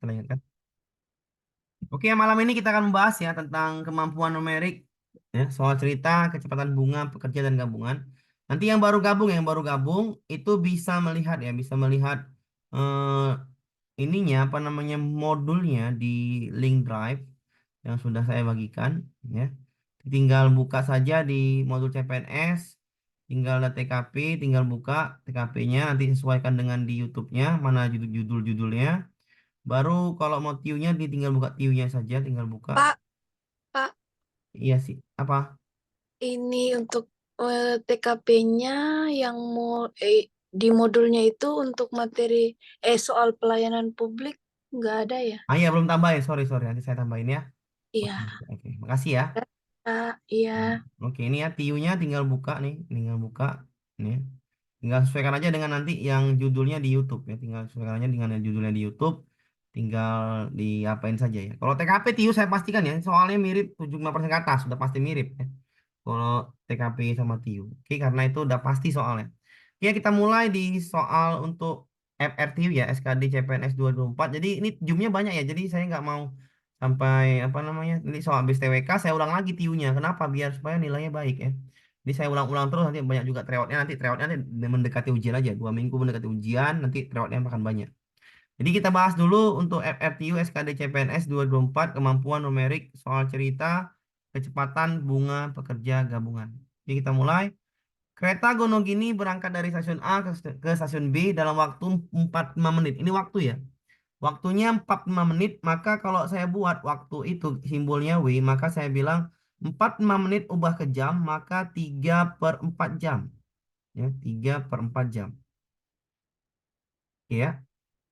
Kalian ingat kan? Oke, malam ini kita akan membahas ya tentang kemampuan numerik, ya, soal cerita, kecepatan bunga, pekerja dan gabungan. Nanti yang baru gabung itu bisa melihat ya, bisa melihat ininya apa namanya modulnya di link drive yang sudah saya bagikan, ya. Tinggal buka saja di modul CPNS, tinggal ada TKP, tinggal buka TKP-nya, nanti sesuaikan dengan di YouTube-nya mana judul-judulnya. Baru kalau mau tiunya tinggal buka tiunya saja, tinggal buka. Pak, Pak, Iya sih. Apa? ini untuk TKP-nya yang di modulnya itu untuk materi soal pelayanan publik nggak ada ya? Ah iya belum tambahin. Sorry sorry. Nanti saya tambahin ya. Oke Iya, oke. Makasih ya. Kak, iya. Oke ini ya tiunya tinggal buka nih, tinggal buka nih. Tinggal sesuaikan aja dengan nanti yang judulnya di YouTube ya. Tinggal sesuaikan aja dengan yang judulnya di YouTube. Tinggal diapain saja ya. Kalau TKP tiu saya pastikan ya, soalnya mirip 75% ke atas, sudah pasti mirip ya. Kalau TKP sama TIU. Oke, karena itu udah pasti soalnya. Oke, kita mulai di soal untuk FRTU ya, SKD CPNS 224. Jadi ini jumnya banyak ya, jadi saya nggak mau sampai apa namanya, ini soal habis TWK saya ulang lagi TIU-nya. Kenapa? Biar supaya nilainya baik ya. Jadi saya ulang-ulang terus, nanti banyak juga tryoutnya nanti mendekati ujian aja. 2 minggu mendekati ujian, nanti tryoutnya akan banyak. Jadi kita bahas dulu untuk FRTU SKD CPNS 224 kemampuan numerik soal cerita kecepatan bunga pekerja gabungan. Jadi kita mulai. Kereta Gonogini berangkat dari stasiun A ke stasiun B dalam waktu 45 menit. Ini waktu ya. Waktunya 45 menit, maka kalau saya buat waktu itu simbolnya W, maka saya bilang 45 menit ubah ke jam, maka 3/4 jam. Ya, 3/4 jam. Ya.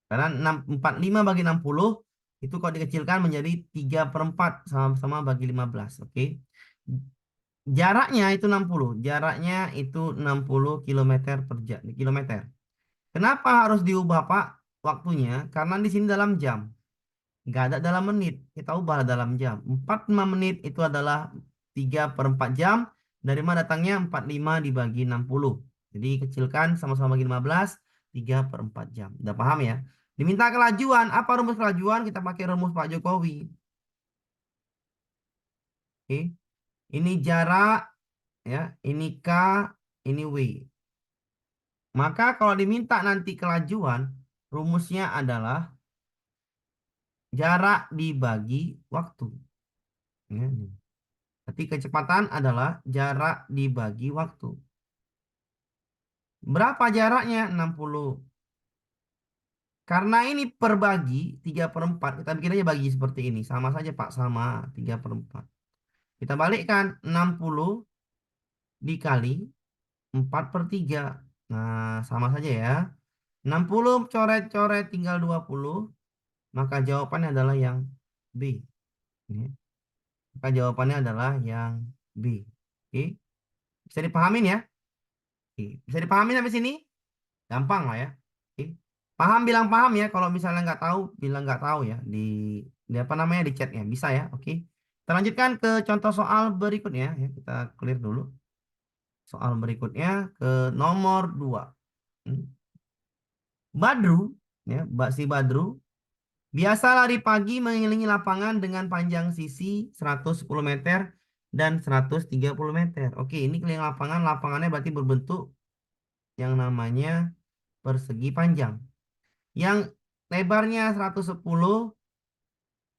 Karena 45 bagi 60 itu kalau dikecilkan menjadi 3/4 sama-sama bagi 15. Oke. Jaraknya itu 60. Jaraknya itu 60 kilometer per jam. Kilometer. Kenapa harus diubah Pak waktunya? Karena di sini dalam jam. Nggak ada dalam menit. Kita ubah dalam jam. 45 menit itu adalah 3/4 jam. Dari mana datangnya 45 dibagi 60. Jadi kecilkan sama-sama bagi 15. 3/4 jam. Udah paham ya? Diminta kelajuan. Apa rumus kelajuan? Kita pakai rumus Pak Jokowi. Oke. Ini jarak ya. Ini K. Ini W. Maka kalau diminta nanti kelajuan, rumusnya adalah jarak dibagi waktu. Ya, nih. Berarti kecepatan adalah jarak dibagi waktu. Berapa jaraknya? 60. Karena ini perbagi 3/4, kita bikin aja bagi seperti ini. Sama saja Pak, sama 3/4. Kita balikkan 60 dikali 4/3. Nah, sama saja ya. 60 coret-coret tinggal 20. Maka jawabannya adalah yang B. Ya. Maka jawabannya adalah yang B. Oke. Bisa dipahamin ya? Oke. Bisa dipahamin sampai sini? Gampang lah ya. Oke. Paham bilang paham ya. Kalau misalnya nggak tahu, bilang nggak tahu ya. Di apa namanya di chatnya. Bisa ya. Oke. Kita lanjutkan ke contoh soal berikutnya. Ya. Kita clear dulu. Soal berikutnya ke nomor 2. Badru, ya, si Badru biasa lari pagi mengelilingi lapangan dengan panjang sisi 110 meter dan 130 meter. Oke, ini keliling lapangan. Lapangannya berarti berbentuk yang namanya persegi panjang. Yang lebarnya 110,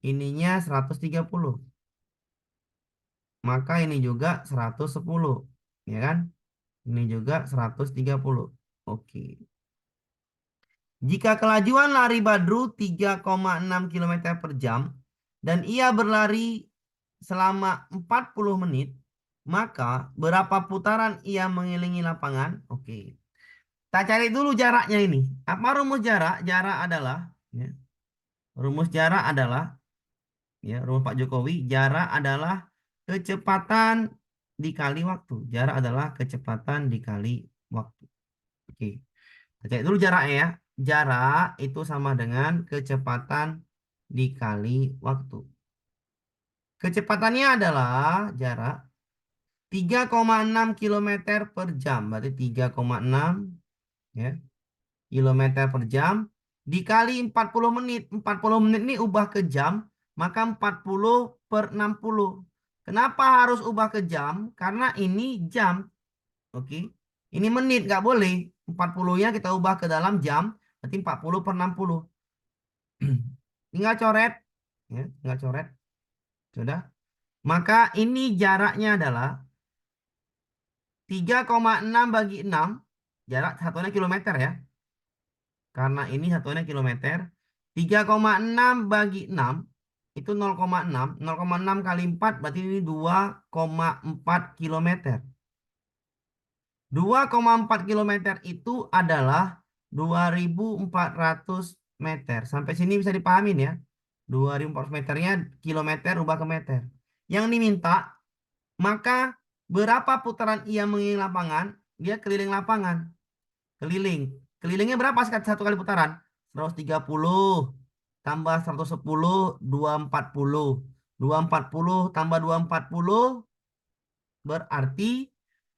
ininya 130. Maka ini juga 110. Ya kan? Ini juga 130. Oke. Jika kelajuan lari Badru 3,6 kilometer per jam dan ia berlari selama 40 menit, maka berapa putaran ia mengelilingi lapangan? Oke. Kita cari dulu jaraknya ini. Apa rumus jarak? Jarak adalah ya, rumus jarak adalah ya, rumus Pak Jokowi, jarak adalah kecepatan dikali waktu. Jarak adalah kecepatan dikali waktu. Oke. Kita cek dulu jaraknya ya. Jarak itu sama dengan kecepatan dikali waktu. Kecepatannya adalah jarak 3,6 kilometer per jam. Berarti 3,6 ya, kilometer per jam dikali 40 menit. 40 menit ini ubah ke jam, maka 40/60. Kenapa harus ubah ke jam? Karena ini jam, oke. Ini menit, nggak boleh. 40-nya kita ubah ke dalam jam, berarti 40/60. Tinggal coret, ya, tinggal coret. Sudah. Maka ini jaraknya adalah 3,6 bagi 6. Jarak satuannya kilometer ya. Karena ini satuannya kilometer. 3,6 bagi 6 itu 0,6. 0,6 kali 4 berarti ini 2,4 kilometer. 2,4 kilometer itu adalah 2.400 meter. Sampai sini bisa dipahamin ya. 2.400 meternya kilometer ubah ke meter. Yang diminta, maka berapa putaran ia mengelilingi lapangan? Dia keliling lapangan. Keliling. Kelilingnya berapa satu kali putaran? 130 tambah 110, 240. 240 tambah 240 berarti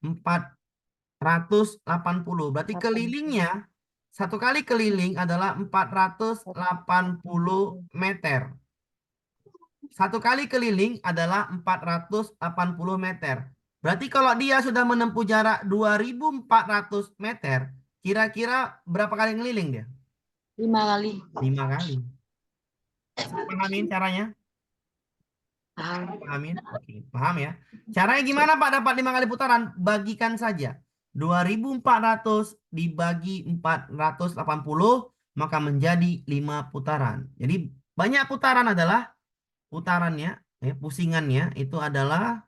480. Berarti 80. kelilingnya, satu kali keliling adalah 480 meter. Satu kali keliling adalah 480 meter. Berarti kalau dia sudah menempuh jarak 2.400 meter, kira-kira berapa kali ngeliling dia? 5 kali. 5 kali. Bisa pahamin caranya? Paham. Pahamin? Oke, paham ya. Caranya gimana Pak dapat 5 kali putaran? Bagikan saja. 2.400 dibagi 480 maka menjadi 5 putaran. Jadi banyak putaran adalah putarannya, pusingannya itu adalah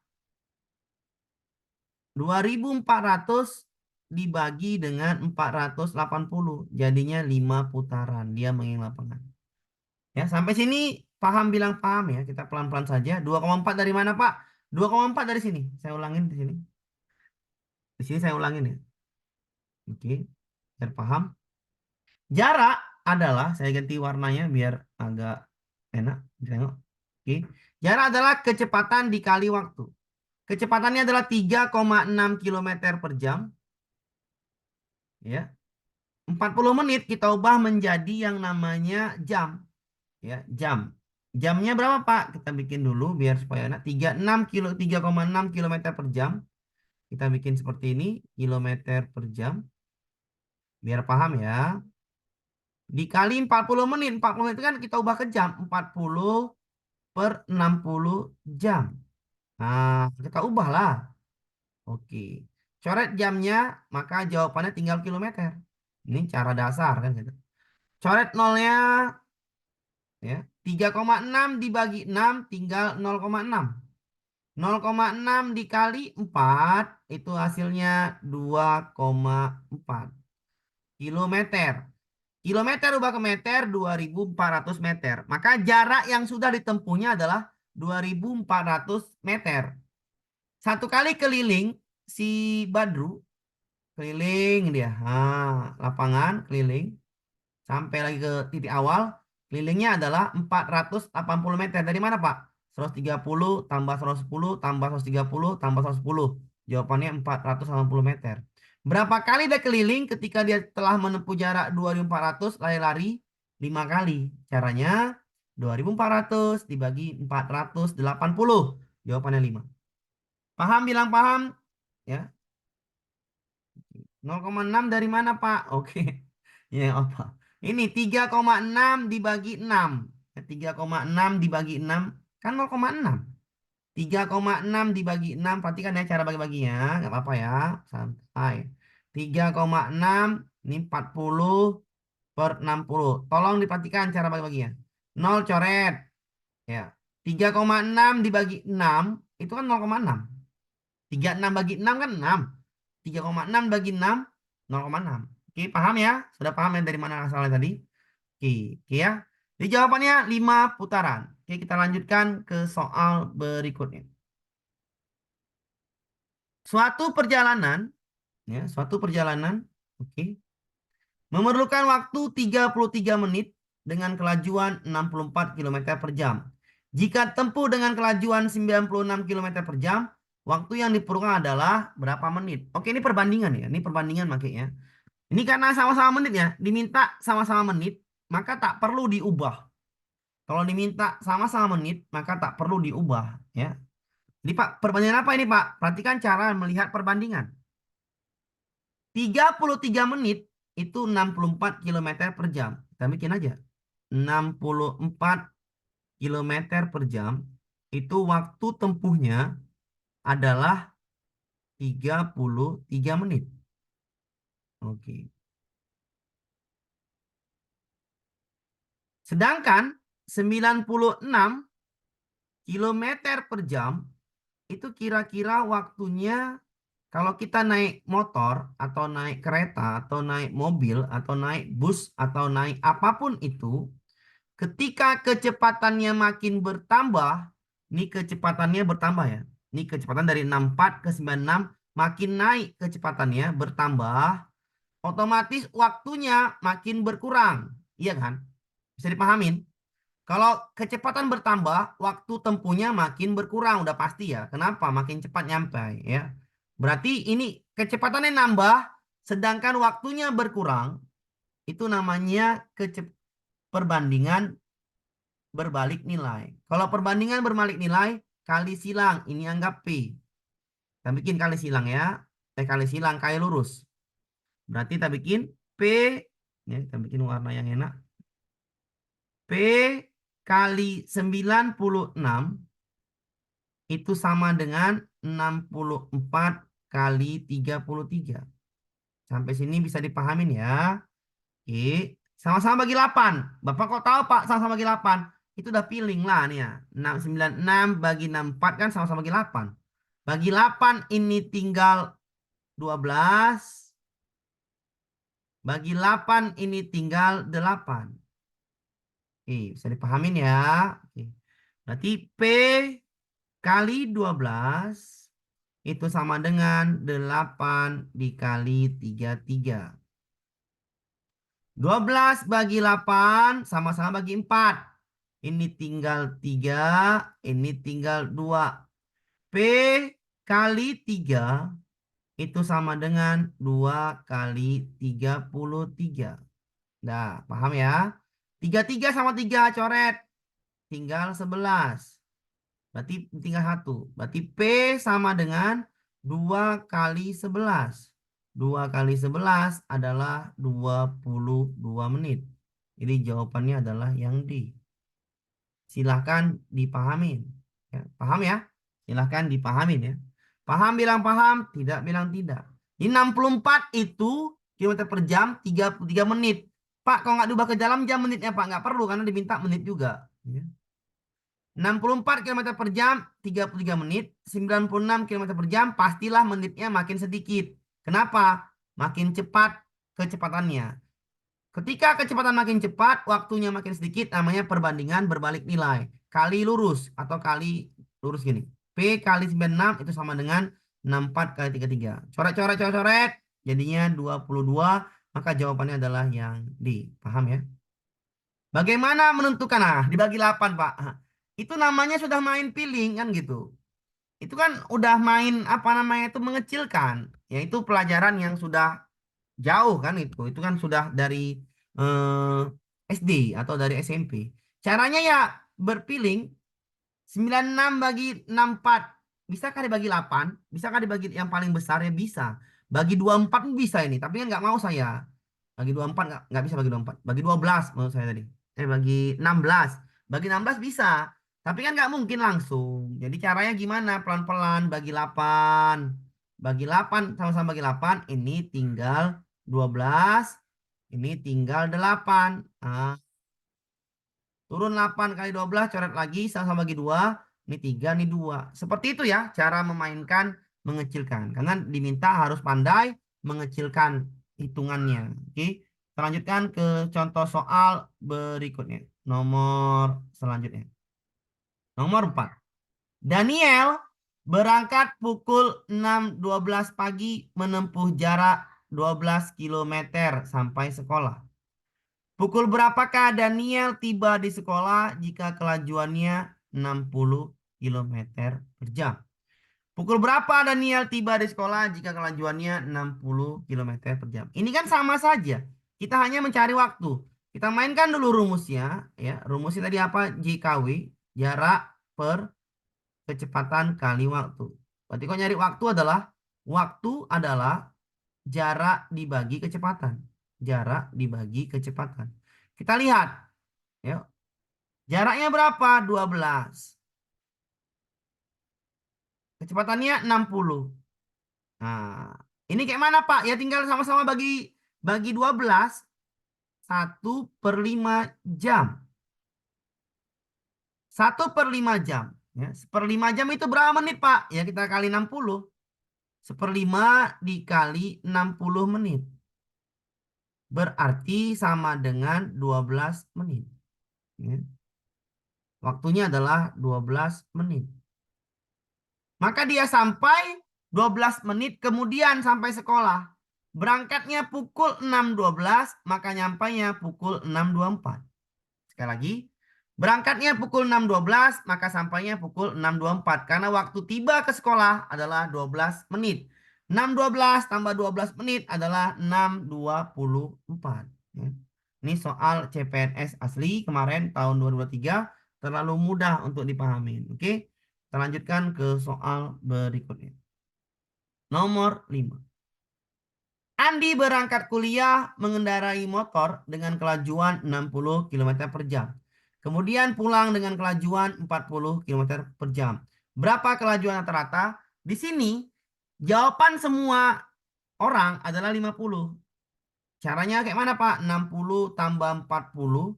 2.400 dibagi dengan 480. Jadinya 5 putaran. Dia mengelilingi lapangan. Ya, sampai sini paham bilang paham ya. Kita pelan-pelan saja. 2,4 dari mana, Pak? 2,4 dari sini. Saya ulangin di sini. Di sini saya ulangin ya. Oke. Biar paham. Jarak adalah, saya ganti warnanya biar agak enak ditengok. Oke. Jarak adalah kecepatan dikali waktu. Kecepatannya adalah 3,6 kilometer per jam. Ya. 40 menit kita ubah menjadi yang namanya jam. Ya, jam. Jamnya berapa, Pak? Kita bikin dulu biar supaya enak. 3,6 kilometer per jam. Kita bikin seperti ini, kilometer per jam. Biar paham ya. Dikali 40 menit. 40 menit itu kan kita ubah ke jam. 40/60 jam. Nah, kita ubahlah. Oke. Coret jamnya, maka jawabannya tinggal kilometer. Ini cara dasar kan gitu. Coret nolnya, ya. 3,6 dibagi 6 tinggal 0,6. 0,6 dikali 4 itu hasilnya 2,4 kilometer. Kilometer ubah ke meter 2.400 meter. Maka jarak yang sudah ditempuhnya adalah 2.400 meter. Satu kali keliling si Badru, keliling dia. Nah, lapangan keliling sampai lagi ke titik awal. Kelilingnya adalah 480 meter. Dari mana, Pak? 130 tambah 110 tambah 130 tambah 110. Jawabannya 480 meter. Berapa kali dia keliling ketika dia telah menempuh jarak 2.400 lari-lari? 5 kali. Caranya 2.400 dibagi 480. Jawabannya 5. Paham bilang paham? Ya. 0,6 dari mana, Pak? Oke. Ya, apa? Ini 3,6 dibagi 6. 3,6 dibagi 6 kan 0,6. 3,6 dibagi 6. Perhatikan ya cara bagi-baginya. Nggak apa-apa ya. Santai. 3,6 ini 40/60. Tolong diperhatikan cara bagi-baginya. 0 coret. Ya. 3,6 dibagi 6 itu kan 0,6. 36 bagi 6 kan 6. 3,6 bagi 6, 0,6. Oke, paham ya? Sudah paham ya dari mana asalnya tadi? Oke, oke ya. Jadi jawabannya 5 putaran. Oke, kita lanjutkan ke soal berikutnya. Suatu perjalanan, ya, suatu perjalanan, oke, memerlukan waktu 33 menit dengan kelajuan 64 kilometer per jam. Jika tempuh dengan kelajuan 96 kilometer per jam, waktu yang diperlukan adalah berapa menit? Oke, ini perbandingan ya. Ini perbandingan makanya. Ini karena sama-sama menit ya. Diminta sama-sama menit. maka tak perlu diubah. Kalau diminta sama-sama menit, maka tak perlu diubah, ya. Jadi Pak, perbandingan apa ini Pak? Perhatikan cara melihat perbandingan. 33 menit itu 64 km/jam. Kita bikin aja. 64 km/jam itu waktu tempuhnya adalah 33 menit. Oke. Sedangkan 96 km/jam itu kira-kira waktunya kalau kita naik motor atau naik kereta atau naik mobil atau naik bus atau naik apapun itu, ketika kecepatannya makin bertambah, ini kecepatannya bertambah ya. Ini kecepatan dari 64 ke 96 makin naik kecepatannya bertambah, otomatis waktunya makin berkurang. Iya kan? Bisa dipahamin? Kalau kecepatan bertambah, waktu tempuhnya makin berkurang, udah pasti ya. Kenapa? Makin cepat nyampe ya. Berarti ini kecepatannya nambah, sedangkan waktunya berkurang. Itu namanya perbandingan berbalik nilai. Kalau perbandingan berbalik nilai, kali silang, ini anggap P. Kita bikin kali silang ya. Kali silang, kali lurus. Berarti kita bikin P, ya, kita bikin warna yang enak. P kali 96 itu sama dengan 64 kali 33. Sampai sini bisa dipahamin ya. Oke. Sama-sama bagi 8. Bapak kok tahu Pak sama-sama bagi 8? Itu udah feeling lah nih ya. 696 bagi 64 kan sama-sama bagi 8. Bagi 8 ini tinggal 12. Bagi 8 ini tinggal 8. Oke, bisa dipahamin ya. Oke. Berarti P kali 12 itu sama dengan 8 dikali 33. 12 bagi 8 sama-sama bagi 4. Ini tinggal 3, ini tinggal 2. P kali 3 itu sama dengan 2 kali 33. Nah, paham ya? 33 sama 3 coret. Tinggal 11. Berarti tinggal 1. Berarti P sama dengan 2 kali 11. 2 kali 11 adalah 22 menit. Jadi jawabannya adalah yang D. Silahkan dipahamin. Ya, paham ya? Silahkan dipahamin ya. Paham bilang paham, tidak bilang tidak. Di 64 itu kilometer per jam 33 menit. Pak, kalau nggak diubah ke dalam jam menitnya Pak, nggak perlu karena diminta menit juga. Ya. 64 km/jam 33 menit, 96 km/jam pastilah menitnya makin sedikit. Kenapa? Makin cepat kecepatannya. Ketika kecepatan makin cepat, waktunya makin sedikit, namanya perbandingan berbalik nilai. Kali lurus atau kali lurus gini. P kali 96 itu sama dengan 64 kali 33. Coret-coret, coret-coret. Jadinya 22, maka jawabannya adalah yang D. Paham ya? Bagaimana menentukan? Nah, dibagi 8, Pak. Itu namanya sudah main feeling kan gitu. Itu kan udah main apa namanya itu mengecilkan. Yaitu pelajaran yang sudah jauh kan itu. Itu kan sudah dari SD atau dari SMP. Caranya ya berpiling 96 bagi 64. Bisakah dibagi 8? Bisakah dibagi yang paling besar ya bisa. Bagi 24 pun bisa ini, tapi kan nggak mau saya. Bagi 24 nggak bisa bagi 24. Bagi 12 menurut saya tadi. Bagi 16. Bagi 16 bisa. Tapi kan nggak mungkin langsung. Jadi caranya gimana? Pelan-pelan bagi 8. Bagi 8 sama-sama bagi 8. Ini tinggal 12. Ini tinggal 8. Nah, turun 8 kali 12 coret lagi sama-sama bagi 2. Ini 3, ini 2. Seperti itu ya cara memainkan mengecilkan. Karena diminta harus pandai mengecilkan hitungannya. Oke. Kita lanjutkan ke contoh soal berikutnya. Nomor selanjutnya. Nomor 4. Daniel berangkat pukul 6.12 pagi menempuh jarak 12 kilometer sampai sekolah. Pukul berapakah Daniel tiba di sekolah jika kelajuannya 60 km/jam? Pukul berapa Daniel tiba di sekolah jika kelajuannya 60 km/jam? Ini kan sama saja. Kita hanya mencari waktu. Kita mainkan dulu rumusnya, ya. Rumusnya tadi apa? JKW, jarak per kecepatan kali waktu. Berarti kalau nyari waktu adalah jarak dibagi kecepatan. Jarak dibagi kecepatan. Kita lihat, ya. Jaraknya berapa? 12. Kecepatannya 60. Nah, ini kayak mana, Pak? Ya tinggal sama-sama bagi bagi 12. 1/5 jam. 1/5 jam. Ya, 1/5 jam itu berapa menit, Pak? Ya kita kali 60. 1/5 dikali 60 menit. Berarti sama dengan 12 menit. Ya. Waktunya adalah 12 menit. Maka dia sampai 12 menit kemudian sampai sekolah. Berangkatnya pukul 6.12, maka nyampainya pukul 6.24. Sekali lagi, berangkatnya pukul 6.12, maka sampainya pukul 6.24. Karena waktu tiba ke sekolah adalah 12 menit. 6.12 tambah 12 menit adalah 6.24. Ya. Ini soal CPNS asli kemarin tahun 2023. Terlalu mudah untuk dipahami. Oke, kita lanjutkan ke soal berikutnya. Nomor 5. Andi berangkat kuliah mengendarai motor dengan kelajuan 60 km per jam. Kemudian pulang dengan kelajuan 40 km per jam. Berapa kelajuan rata-rata? Di sini jawaban semua orang adalah 50. Caranya kayak mana, Pak? 60 tambah 40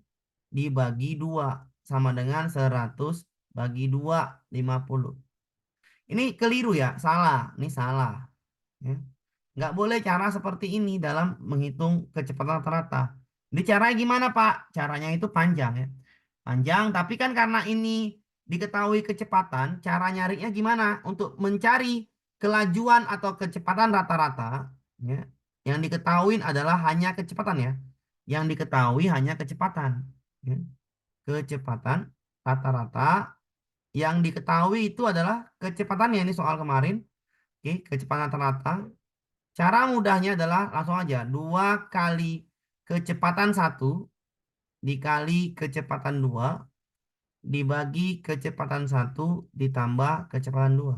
dibagi 2 sama dengan 100 bagi 2, 50. Ini keliru ya, salah. Ini salah. Ya. Nggak boleh cara seperti ini dalam menghitung kecepatan rata-rata. Ini caranya gimana, Pak? Caranya itu panjang ya. Panjang, tapi kan karena ini diketahui kecepatan, cara nyarinya gimana? Untuk mencari kelajuan atau kecepatan rata-rata, ya. Yang diketahui adalah hanya kecepatan ya. Yang diketahui hanya kecepatan. Ya. Kecepatan rata-rata yang diketahui itu adalah kecepatannya ini soal kemarin. Oke, kecepatan rata-rata. Cara mudahnya adalah langsung aja 2 kali kecepatan 1 dikali kecepatan 2 dibagi kecepatan 1 ditambah kecepatan 2.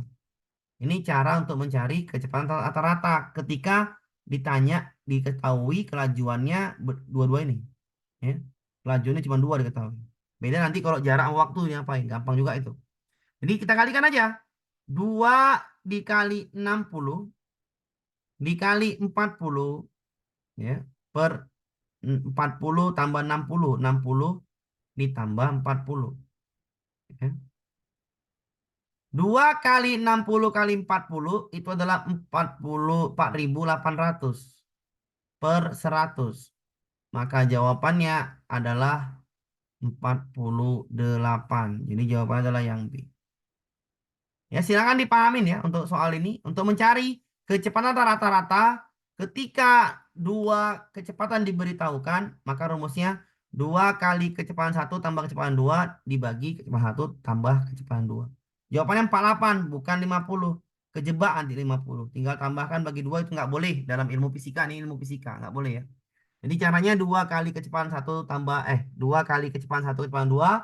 Ini cara untuk mencari kecepatan rata-rata ketika ditanya diketahui kelajuannya dua-dua ini. Ya. Kelajuannya cuma 2 diketahui. Beda nanti kalau jarak sama waktu ngapain. Gampang juga itu. Jadi kita kalikan aja. 2 dikali 60 dikali 40 ya per 40 tambah 60. 60 ditambah 40. Ya. 2 kali 60 kali 40 itu adalah 4.800 per 100. Maka jawabannya adalah 48. Jadi jawabannya adalah yang B. Ya, silakan dipahamin ya untuk soal ini. Untuk mencari kecepatan rata-rata ketika dua kecepatan diberitahukan, maka rumusnya 2 kali kecepatan 1 tambah kecepatan 2 dibagi kecepatan 1 tambah kecepatan 2. Jawabannya 48, bukan 50. Kejebak nanti 50. Tinggal tambahkan bagi 2 itu nggak boleh dalam ilmu fisika. Ini ilmu fisika, nggak boleh ya. Jadi caranya 2 kali kecepatan 1 tambah 2 kali kecepatan 1 kecepatan 2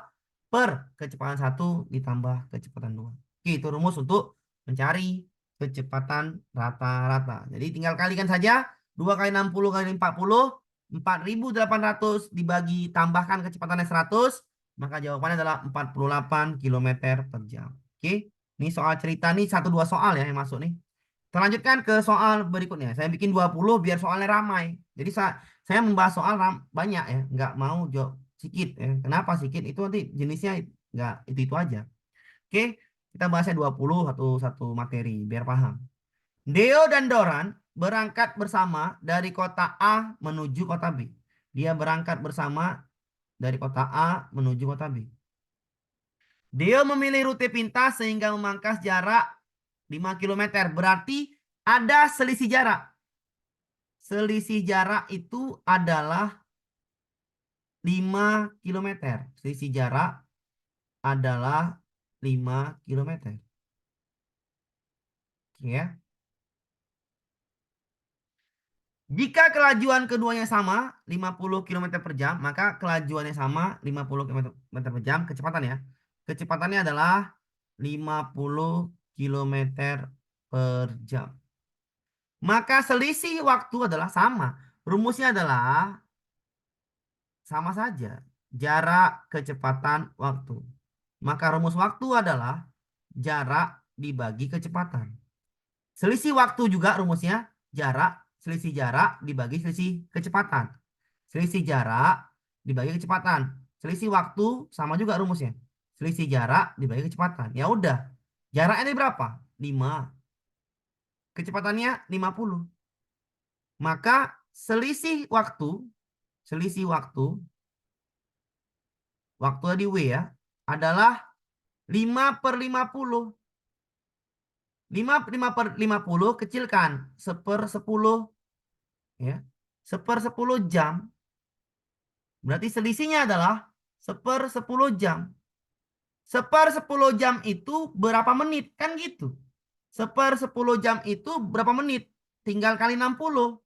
per kecepatan 1 ditambah kecepatan 2. Oke, itu rumus untuk mencari kecepatan rata-rata. Jadi tinggal kalikan saja 2 kali 60 kali 40, 4.800 dibagi tambahkan kecepatannya 100, maka jawabannya adalah 48 km per jam. Oke, ini soal cerita nih 1-2 soal ya yang masuk nih. Kita lanjutkan ke soal berikutnya. Saya bikin 20 biar soalnya ramai. Jadi saya membahas soal banyak ya, nggak mau jawab sedikit ya. Kenapa sedikit? Itu nanti jenisnya nggak itu aja. Oke, kita bahasnya 20 satu materi biar paham. Deo dan Doran berangkat bersama dari kota A menuju kota B. Dia berangkat bersama dari kota A menuju kota B. Deo memilih rute pintas sehingga memangkas jarak 5 kilometer. Berarti ada selisih jarak. Selisih jarak itu adalah 5 kilometer. Selisih jarak adalah 5 kilometer. Oke ya. Jika kelajuan keduanya sama 50 km per jam, maka kelajuannya sama 50 km per jam, kecepatan ya. Kecepatannya adalah 50 km per jam. Maka selisih waktu adalah sama. Rumusnya adalah sama saja. Jarak, kecepatan, waktu. Maka rumus waktu adalah jarak dibagi kecepatan. Selisih waktu juga rumusnya jarak, selisih jarak dibagi selisih kecepatan. Selisih jarak dibagi kecepatan. Selisih waktu sama juga rumusnya. Selisih jarak dibagi kecepatan. Ya udah. Jaraknya ini berapa? 5. Kecepatannya 50. Maka selisih waktu, waktu di W ya, adalah 5/50. 5 per 50 kecilkan 1/10 ya. 1/10 jam. Berarti selisihnya adalah 1/10 jam. 1/10 jam itu berapa menit? Kan gitu. 1/10 jam itu berapa menit? Tinggal kali 60.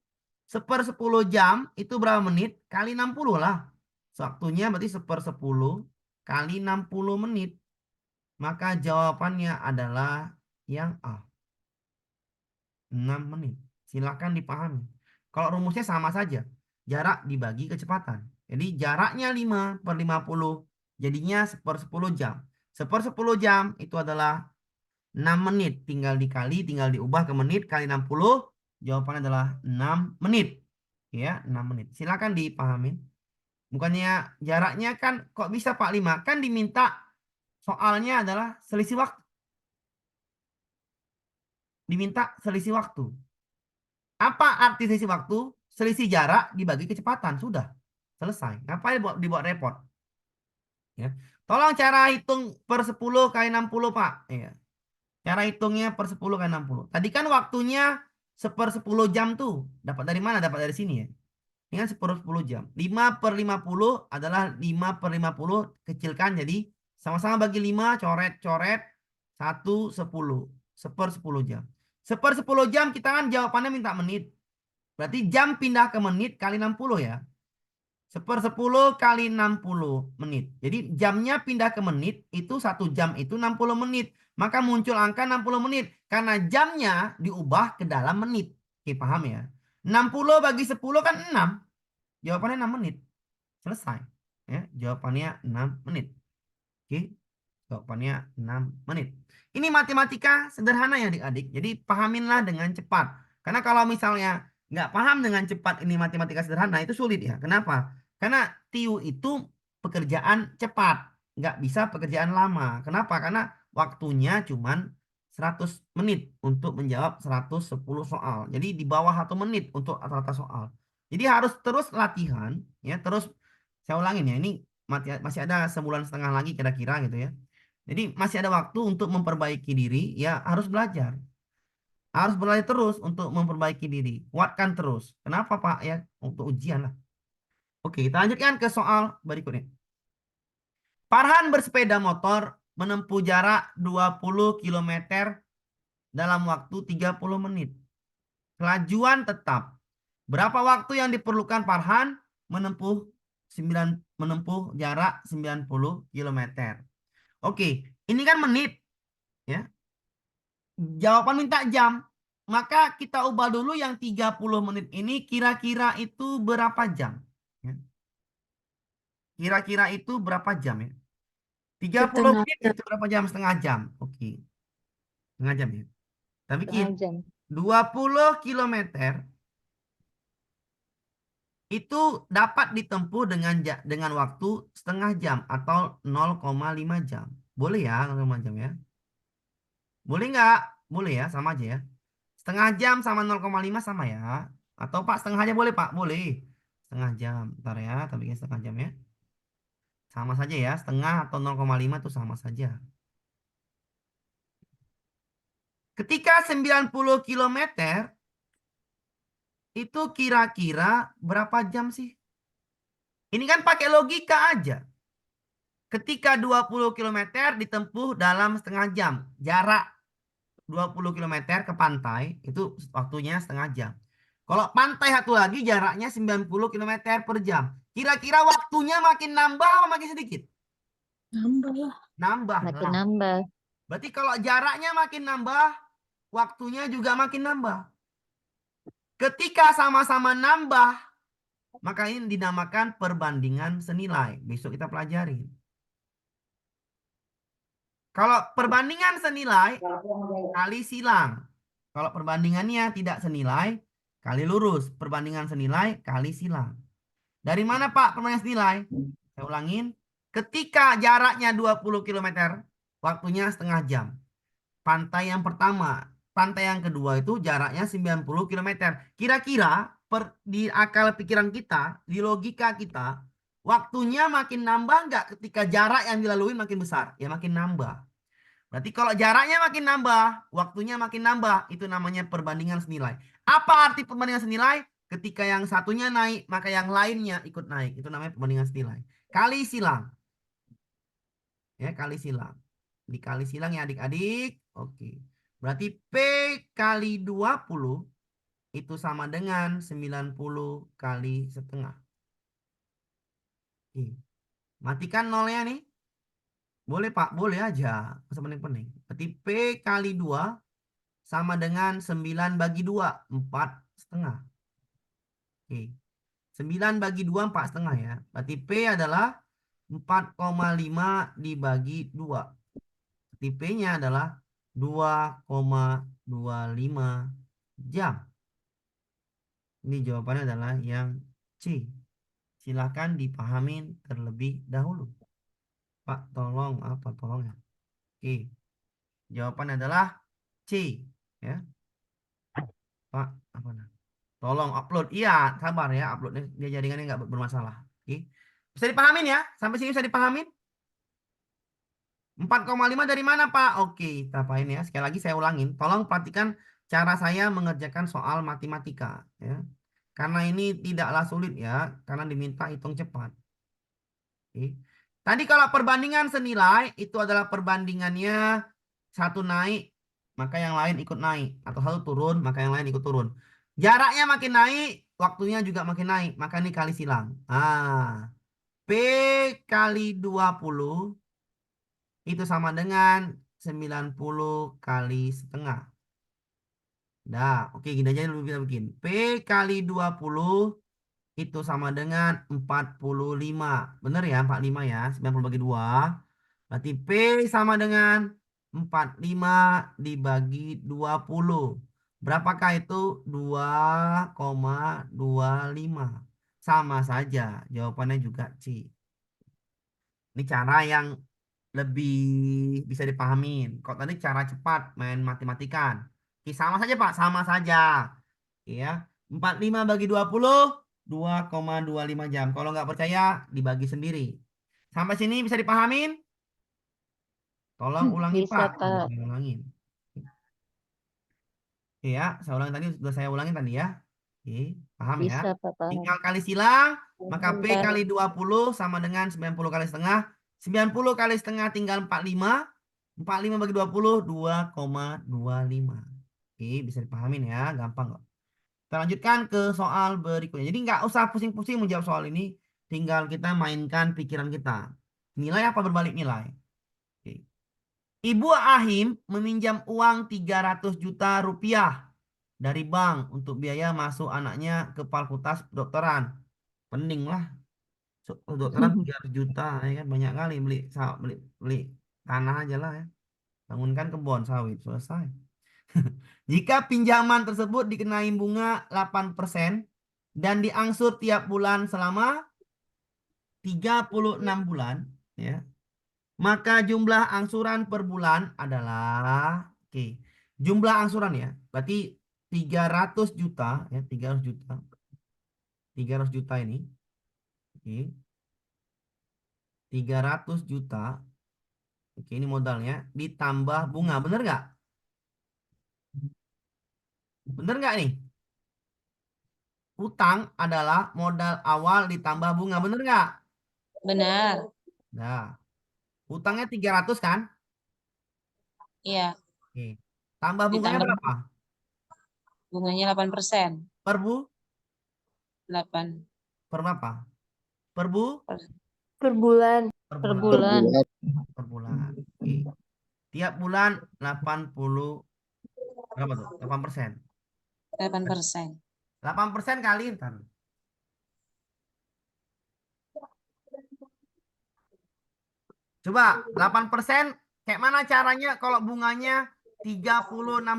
1/10 jam itu berapa menit? Kali 60 lah. Waktunya berarti 1/10 kali 60 menit. Maka jawabannya adalah yang A. 6 menit. Silakan dipahami. Kalau rumusnya sama saja. Jarak dibagi kecepatan. Jadi jaraknya 5/50. Jadinya 1/10 jam. 1/10 jam itu adalah 6 menit. Tinggal dikali, tinggal diubah ke menit kali 60. Jawabannya adalah 6 menit. Ya, 6 menit. Silakan dipahami. Bukannya jaraknya kan kok bisa Pak 5? Kan diminta soalnya adalah selisih waktu. Diminta selisih waktu. Apa arti selisih waktu? Selisih jarak dibagi kecepatan. Sudah. Selesai. Ngapain dibuat repot? Ya. Tolong cara hitung per 10 kali 60, Pak. Ya. Cara hitungnya per 10 kali 60. Tadi kan waktunya 1/10 jam tuh. Dapat dari mana? Dapat dari sini ya. Ini kan 1/10 jam. 5/50 adalah 5/50. Kecilkan jadi sama-sama bagi 5. Coret-coret. 1/10. 1/10 jam. 1/10 jam kita kan jawabannya minta menit. Berarti jam pindah ke menit kali 60 ya. 1/10 kali 60 menit. Jadi jamnya pindah ke menit itu 1 jam itu 60 menit. Maka muncul angka 60 menit. Karena jamnya diubah ke dalam menit. Oke, paham ya? 60 bagi 10 kan 6. Jawabannya 6 menit. Selesai. Ya, jawabannya 6 menit. Oke. Jawabannya 6 menit. Ini matematika sederhana ya adik-adik. Jadi pahaminlah dengan cepat. Karena kalau misalnya nggak paham dengan cepat ini matematika sederhana itu sulit ya. Kenapa? Karena TIU itu pekerjaan cepat. Nggak bisa pekerjaan lama. Kenapa? Karena waktunya cuman 100 menit untuk menjawab 110 soal. Jadi di bawah 1 menit untuk rata-rata soal. Jadi harus terus latihan. Ya, terus saya ulangin ya. Ini masih ada sebulan setengah lagi kira-kira gitu ya. Jadi masih ada waktu untuk memperbaiki diri, ya harus belajar. Harus belajar terus untuk memperbaiki diri. Kuatkan terus. Kenapa Pak? Ya untuk ujian lah. Oke, kita lanjutkan ke soal berikutnya. Farhan bersepeda motor menempuh jarak 20 km dalam waktu 30 menit. Kelajuan tetap. Berapa waktu yang diperlukan Farhan menempuh 9 menempuh jarak 90 km? Oke, ini kan menit ya. Jawaban minta jam. Maka kita ubah dulu yang 30 menit ini kira-kira itu berapa jam? Ya. Kira-kira itu berapa jam ya? 30 Setengah menit jam. itu berapa jam? Setengah jam. Oke, setengah jam ya. Kita bikin Setengah jam. 20 kilometer itu dapat ditempuh dengan waktu setengah jam atau 0,5 jam. Boleh ya 0,5 jam ya? Boleh nggak? Boleh ya, sama aja ya. Setengah jam sama 0,5 sama ya. Atau Pak setengah aja boleh Pak? Boleh. Setengah jam. Bentar ya, tapi bikin setengah jam ya. Sama saja ya, setengah atau 0,5 itu sama saja. Ketika 90 kilometer itu kira-kira berapa jam sih? Ini kan pakai logika aja. Ketika 20 kilometer ditempuh dalam setengah jam. Jarak 20 kilometer ke pantai itu waktunya setengah jam. Kalau pantai satu lagi jaraknya 90 km per jam. Kira-kira waktunya makin nambah atau makin sedikit? Nambah lah. Nambah Makin lah. nambah. Berarti kalau jaraknya makin nambah, waktunya juga makin nambah. Ketika sama-sama nambah, maka ini dinamakan perbandingan senilai. Besok kita pelajari. Kalau perbandingan senilai, kali silang. Kalau perbandingannya tidak senilai, kali lurus. Perbandingan senilai, kali silang. Dari mana Pak perbandingan senilai? Saya ulangin. Ketika jaraknya 20 km, waktunya setengah jam. Pantai yang pertama, pantai yang kedua itu jaraknya 90 km. Kira-kira di akal pikiran kita, di logika kita, waktunya makin nambah nggak ketika jarak yang dilalui makin besar? Ya makin nambah. Berarti kalau jaraknya makin nambah, waktunya makin nambah. Itu namanya perbandingan senilai. Apa arti perbandingan senilai? Ketika yang satunya naik, maka yang lainnya ikut naik. Itu namanya perbandingan senilai. Kali silang. Ya, kali silang. Dikali silang ya adik-adik. Oke. Berarti P kali 20 itu sama dengan 90 kali setengah. Oke. Matikan nolnya nih. Boleh Pak, boleh aja. Pening-pening. Berarti P kali 2 sama dengan 9 bagi 2, 4 setengah. Oke. 9 bagi 2, 4 setengah ya. Berarti P adalah 4,5 dibagi 2. Berarti P-nya adalah 2,25 jam. Ini jawabannya adalah yang C. Silahkan dipahamin terlebih dahulu. Pak, tolong apa tolong ya? Oke. Jawaban adalah C. Ya. Pak, apa nah? Tolong upload. Iya, sabar ya, uploadnya dia jaringannya nggak bermasalah. Oke. Bisa dipahamin ya? Sampai sini bisa dipahamin? 4,5 dari mana, Pak? Oke, kita apain ya. Sekali lagi saya ulangin. Tolong perhatikan cara saya mengerjakan soal matematika ya. Karena ini tidaklah sulit ya, karena diminta hitung cepat. Oke. Tadi kalau perbandingan senilai itu adalah perbandingannya satu naik, maka yang lain ikut naik. Atau satu turun, maka yang lain ikut turun. Jaraknya makin naik, waktunya juga makin naik. Maka ini kali silang. P kali 20 itu sama dengan 90 kali setengah. Nah, oke gini aja dulu kita bikin. P kali 20 itu sama dengan 45. Bener ya 45 ya. 90 bagi 2. Berarti P sama dengan 45 dibagi 20. Berapakah itu? 2,25. Sama saja. Jawabannya juga C. Ini cara yang lebih bisa dipahamin. Kalau tadi cara cepat main matematikan. Oke, sama saja Pak, sama saja. Ya, 45 bagi 20, 2,25 jam. Kalau nggak percaya, dibagi sendiri. Sampai sini bisa dipahamin? Tolong ulangin Bisa, Pak. Sudah Pak. saya ulangin. Oke ya, saya ulangin tadi, sudah saya ulangin tadi ya. Oke, paham ya? Bisa, Pak. Paham. Tinggal kali silang, maka P Bentar. kali 20 sama dengan 90 kali setengah. 90 kali setengah tinggal 45. 45 bagi 20, 2,25. Oke, bisa dipahamin ya, gampang kok. Kita lanjutkan ke soal berikutnya. Jadi nggak usah pusing-pusing menjawab soal ini, tinggal kita mainkan pikiran kita. Nilai apa berbalik nilai? Oke. Ibu Ahim meminjam uang 300 juta rupiah dari bank untuk biaya masuk anaknya ke fakultas kedokteran. Pening lah. Kedokteran 300 juta, ya kan banyak kali beli beli beli tanah aja lah ya. Bangunkan kebun sawit selesai. Jika pinjaman tersebut dikenai bunga 8% dan diangsur tiap bulan selama 36 bulan, ya, maka jumlah angsuran per bulan adalah, oke, jumlah angsuran ya, berarti 300 juta, ya, 300 juta ini, oke, 300 juta, oke, ini modalnya, ditambah bunga, bener nggak? Bener nggak nih? Utang adalah modal awal ditambah bunga, bener nggak? Benar. Nah, utangnya 300 kan? Iya. Oke. Tambah bunganya Ditambah berapa? bunganya 8%. Per bu? 8 Per berapa? Per bu? Per bulan. Per per bulan. bulan. Per bulan. Oke. Tiap bulan 80 berapa tuh? 8%. 8%. 8% kali ntar. Coba 8% kayak mana caranya kalau bunganya 36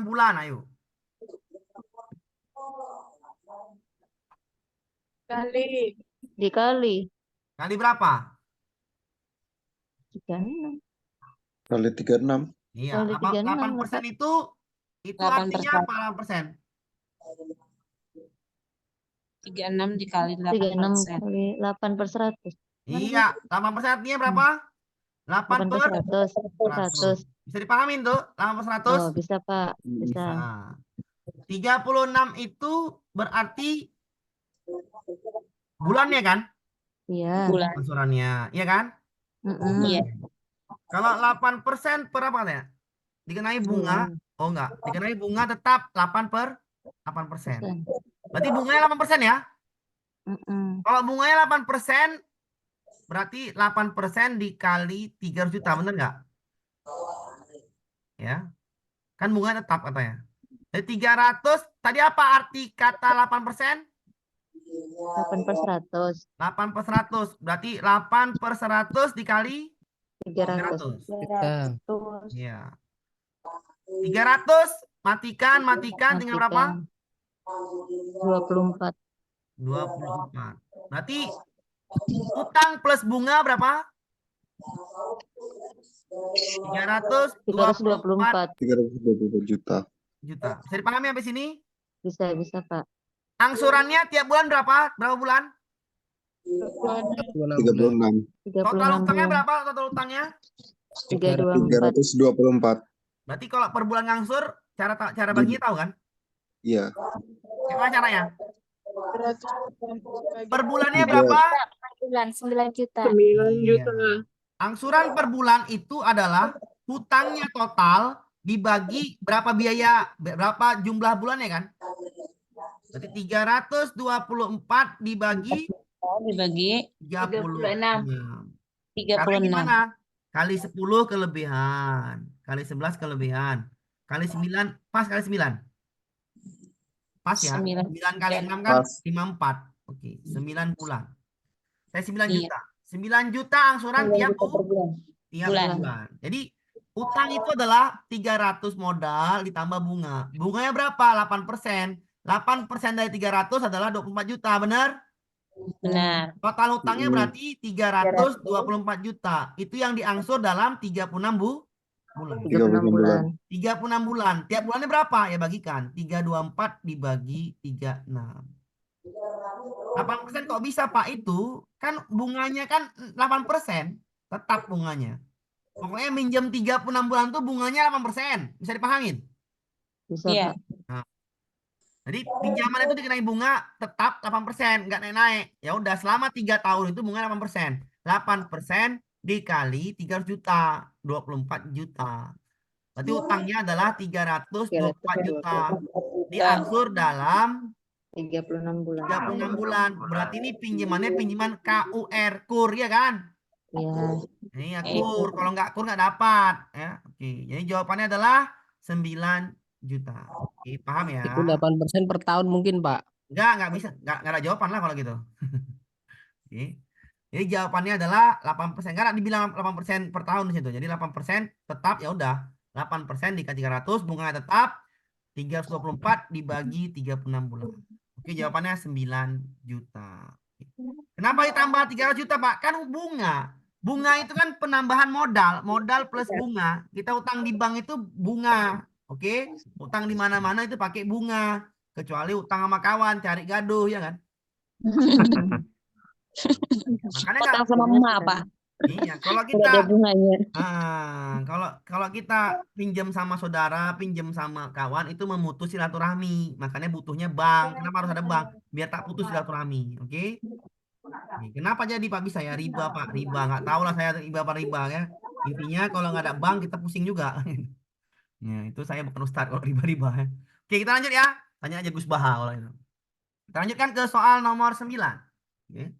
bulan, ayo. Kali. Dikali Kali berapa? 36. Kali 36. Iya, Kali 36 8% dapat itu 8%. artinya apa 8%? 36 dikali 36 8%. kali 8 per 100. Iya, 8% artinya berapa? 8 8 per per 100. 100. 100. Bisa dipahamin tuh, 8 per 100? Oh, bisa, Pak. Bisa. Bisa. 36 itu berarti bulannya kan? Iya. Bulan. Angsurannya, iya kan? Iya. Kalau 8% per apa ya? Dikenai bunga, Bulan. oh enggak, dikenai bunga tetap 8%. Persen. Berarti bunganya 8% ya? Kalau bunganya 8%, berarti 8% dikali 300 juta, bener nggak? Ya, kan bunganya tetap katanya. Jadi 300, tadi apa arti kata 8%? 8 per 100. 8 per 100, berarti 8 per 100 dikali 300. 300. 300. Iya. 300, matikan tinggal berapa? Matikan. 24. 24. Berarti utang plus bunga berapa? 324 324. 324 juta. juta. Bisa dipahami sampai sini? Bisa, Pak. Angsurannya tiap bulan berapa? Berapa bulan? 36. Total 36 utangnya bulan. berapa? Total utangnya? 324. 324. Berarti kalau per bulan ngangsur, cara baginya tahu kan? Iya. Gimana caranya? Per bulannya Tiga. berapa? 9 juta. 9 juta. Angsuran per bulan itu adalah hutangnya total dibagi berapa biaya, berapa jumlah bulannya kan? Berarti 324 dibagi Dibagi 36. 36. Kali gimana? Kali 10 kelebihan. Kali 11 kelebihan. Kali 9. Pas kali 9. Pas ya. 9 kali 6 kan Pas. 54. Oke. 9 bulan. Saya 9 Iya. juta. 9 juta angsuran tiap bulan. bulan. Jadi utang itu adalah 300 modal ditambah bunga. Bunganya berapa? 8%. 8% dari 300 adalah 24 juta. Benar? Benar. Total utangnya berarti 324 juta. Itu yang diangsur dalam 36 bulan. 36 bulan. 36 bulan. Tiap bulannya berapa? Ya bagikan. 324 dibagi 36. 8% kok bisa Pak? Itu kan bunganya kan 8%. Tetap bunganya. Pokoknya minjem 36 bulan tuh bunganya 8%. Bisa dipahamin? Bisa, Iya. Pak. Jadi pinjaman itu dikenai bunga tetap 8%, nggak naik-naik. Ya udah selama 3 tahun itu bunga 8%. 8% dikali 300 juta, 24 juta. Berarti utangnya adalah 324 juta. Diangsur dalam 36 bulan. 36 bulan. Berarti ini pinjamannya pinjaman KUR, KUR ya kan? Iya. Ini ya KUR, kalau nggak KUR nggak dapat. Ya, oke. Jadi jawabannya adalah 9 juta. Oke, paham ya? Itu 8% per tahun mungkin, Pak. Nggak bisa. Nggak ada jawaban lah kalau gitu. Oke. Jadi jawabannya adalah 8%. Karena dibilang 8% per tahun di situ. Jadi 8% tetap ya udah. 8% dikali 300, bunganya tetap 324 dibagi 36 bulan. Oke, jawabannya 9 juta. Kenapa ditambah 300 juta, Pak? Kan bunga. Bunga itu kan penambahan modal, modal plus bunga. Kita utang di bank itu bunga. Oke? Utang di mana-mana itu pakai bunga. Kecuali utang sama kawan, cari gaduh ya kan? Makanya Utang sama emak, Pak. Iya, kalau Nggak ada kita bunganya. kalau kita pinjam sama saudara, pinjam sama kawan itu memutus silaturahmi. Makanya butuhnya bank. Kenapa harus ada bank? Biar tak putus silaturahmi. Oke? Nih, kenapa jadi Pak bisa ya riba Pak? Riba nggak tahu lah saya riba apa riba ya. Intinya kalau nggak ada bank kita pusing juga. Ya, itu saya bukan ustadz kalau riba-riba ya. Oke, kita lanjut ya. Tanya aja Gus Baha kalau itu. Kita lanjutkan ke soal nomor 9. Oke.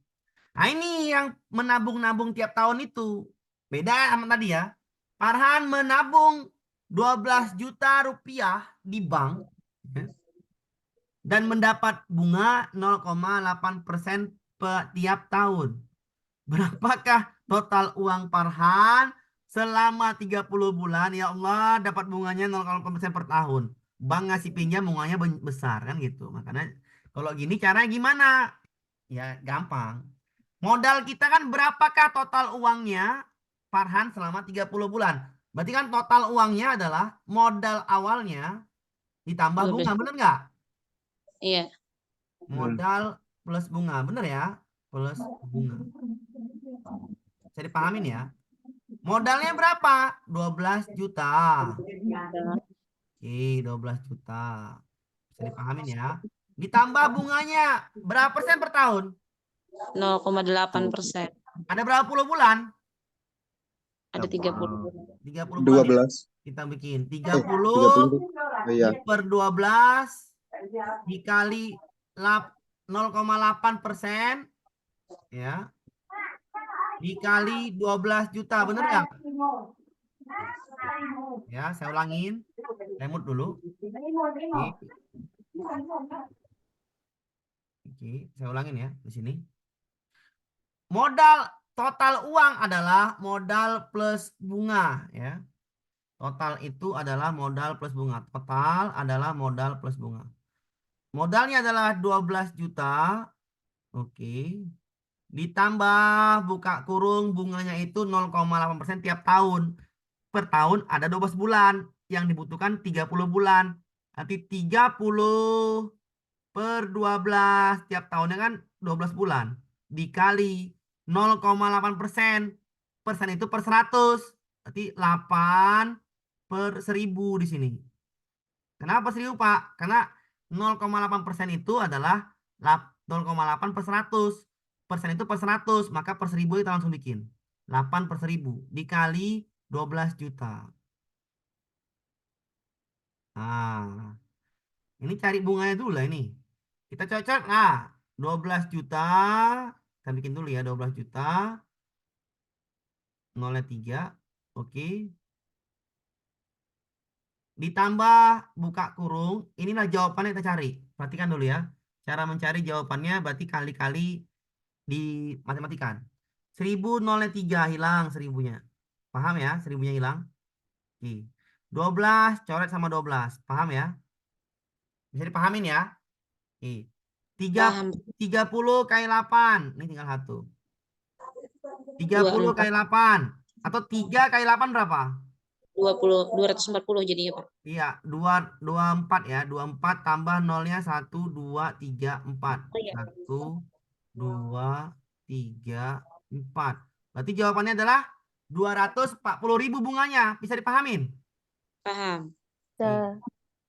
Nah, ini yang menabung-nabung tiap tahun itu. Beda sama tadi ya. Farhan menabung 12 juta rupiah di bank, ya, dan mendapat bunga 0,8% tiap tahun. Berapakah total uang Farhan selama 30 bulan? Ya Allah, dapat bunganya 0,8% per tahun. Bank ngasih pinjam bunganya besar kan gitu. Makanya kalau gini caranya gimana? Ya gampang. Modal kita kan berapakah total uangnya Farhan selama 30 bulan? Berarti kan total uangnya adalah modal awalnya ditambah 12 bunga, bener nggak? Iya. Modal plus bunga, bener ya? Plus bunga. Bisa dipahamin ya? Modalnya berapa? 12 juta. Oke, 12 juta. Bisa dipahamin ya? Ditambah bunganya berapa persen per tahun? 0,8%. Ada berapa puluh bulan? Ada 30. 30 bulan ya? 12. Kita bikin 30. 30 Iya. per 12 dikali 0,8% ya, dikali 12 juta, bener nggak? Ya, saya ulangin. Lemut dulu. Oke. Oke, saya ulangin ya di sini. Modal total uang adalah modal plus bunga ya. Total itu adalah modal plus bunga. Total adalah modal plus bunga. Modalnya adalah 12 juta. Oke. Ditambah buka kurung bunganya itu 0,8% tiap tahun. Per tahun ada 12 bulan. Yang dibutuhkan 30 bulan. Nanti 30 per 12 tiap tahunnya kan 12 bulan. Dikali 0,8%. Persen itu per 100. Berarti 8 per 1000 di sini. Kenapa 1000, Pak? Karena 0,8% itu adalah 0,8 per 100. Persen itu per 100. Maka per 1000 kita langsung bikin. 8 per 1000 dikali 12 juta. Nah, ini cari bunganya dulu lah ini. Kita cocok. Nah, 12 juta. Kita bikin dulu ya 12 juta. 0,3. Oke. Ditambah buka kurung. Inilah jawabannya kita cari. Perhatikan dulu ya. Cara mencari jawabannya berarti kali-kali di matematikan. 1003 hilang 1000-nya. Paham ya? 1000-nya hilang. Oke. 12 coret sama 12. Paham ya? Bisa dipahamin ya? Oke. Paham. 30 kali 8. Ini tinggal 1. 30 24. kali 8. Atau 3 kali 8 berapa? 240 jadinya, Pak. Iya, 24 ya. 24 tambah nolnya 1, 2, 3, 4. Oh iya. 1, 2, 3, 4. Berarti jawabannya adalah 240.000 bunganya. Bisa dipahamin? Paham. Oke.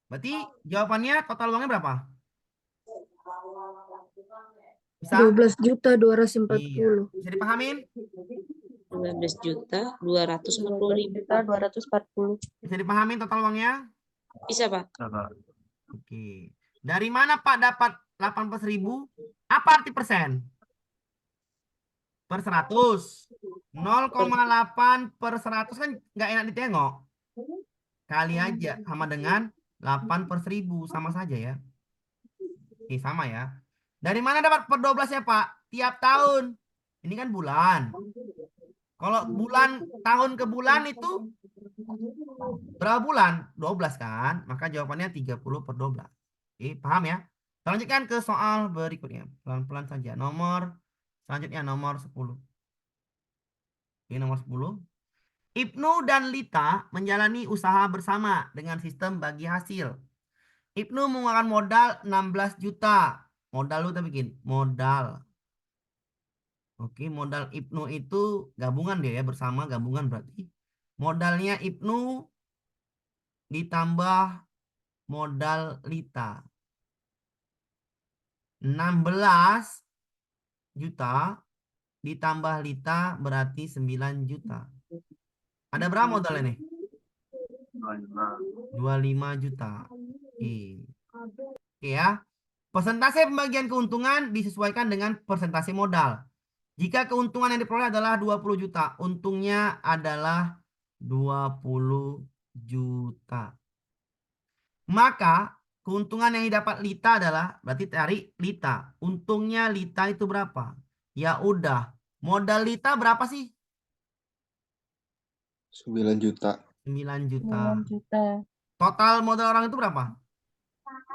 Berarti jawabannya total uangnya berapa? Bisa? 12.240.000. Iya. Bisa dipahamin? 12.240.000. 240. Bisa dipahamin total uangnya? Bisa, Pak. Oke. Dari mana Pak dapat 18.000? Apa arti persen? Per 100. 0,8 per 100 kan nggak enak ditengok. Kali aja sama dengan 8 per 1000. Sama saja ya. Oke, sama ya. Dari mana dapat per 12 ya Pak? Tiap tahun. Ini kan bulan. Kalau bulan tahun ke bulan itu berapa bulan? 12 kan? Maka jawabannya 30 per 12. Oke, paham ya? Kita lanjutkan ke soal berikutnya. Pelan-pelan saja. Selanjutnya nomor 10. Oke, nomor 10. Ibnu dan Lita menjalani usaha bersama dengan sistem bagi hasil. Ibnu mengeluarkan modal 16 juta. Modal lu kita bikin. Modal. Oke, modal Ibnu itu gabungan dia ya. Bersama gabungan berarti. Modalnya Ibnu ditambah modal Lita. 16 juta ditambah Lita berarti 9 juta. Ada berapa modalnya nih? 25 juta. Oke. Oke ya. Persentase pembagian keuntungan disesuaikan dengan persentase modal. Jika keuntungan yang diperoleh adalah 20 juta, untungnya adalah 20 juta. Maka keuntungan yang didapat Lita adalah, berarti cari Lita. Untungnya Lita itu berapa? Ya udah, modal Lita berapa sih? 9 juta. 9 juta. 9 juta. Total modal orang itu berapa?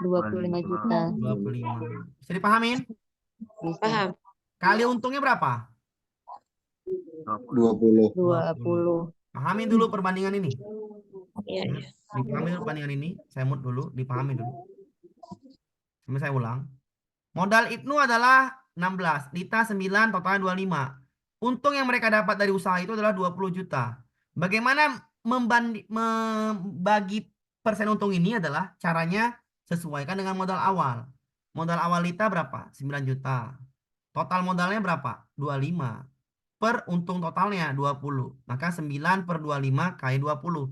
25 juta. 25. Bisa dipahamin? Paham. Kali untungnya berapa? 20. 20. Pahamin dulu perbandingan ini. Iya, Ya, iya. dipahami dulu perbandingan ini. Saya mute dulu, dipahami dulu. Sampai saya ulang. Modal Ibnu adalah 16, Lita 9, totalnya 25. Untung yang mereka dapat dari usaha itu adalah 20 juta. Bagaimana membagi persen untung ini adalah caranya sesuaikan dengan modal awal. Modal awal Lita berapa? 9 juta. Total modalnya berapa? 25. Per untung totalnya 20. Maka 9 per 25 kali 20.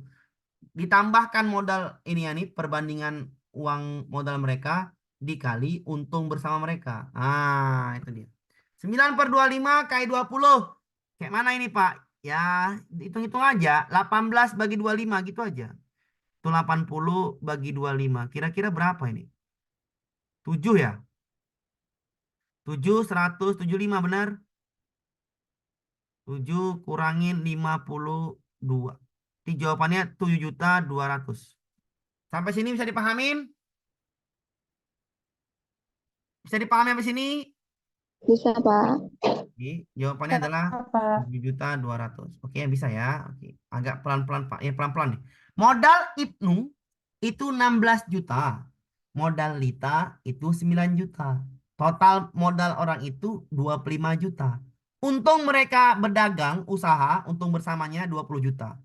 Ditambahkan modal ini ya nih, perbandingan uang modal mereka dikali untung bersama mereka. Ah, itu dia. 9 per 25 kali 20. Kayak mana ini, Pak? Ya, hitung-hitung aja. 18 bagi 25 gitu aja. Itu 80 bagi 25. Kira-kira berapa ini? 7 ya? 7, 175 benar? 7 kurangin 52. Jadi jawabannya 7.200.000. Sampai sini bisa dipahamin? Bisa dipahami sampai sini? Bisa, Pak. Oke, jawabannya adalah Pak. 7.200.000. Oke, bisa ya. Oke, agak pelan-pelan Pak. Ya, pelan-pelan nih. Modal Ibnu itu 16 juta. Modal Lita itu 9 juta. Total modal orang itu 25 juta. Untung mereka berdagang, usaha, untung bersamanya 20 juta.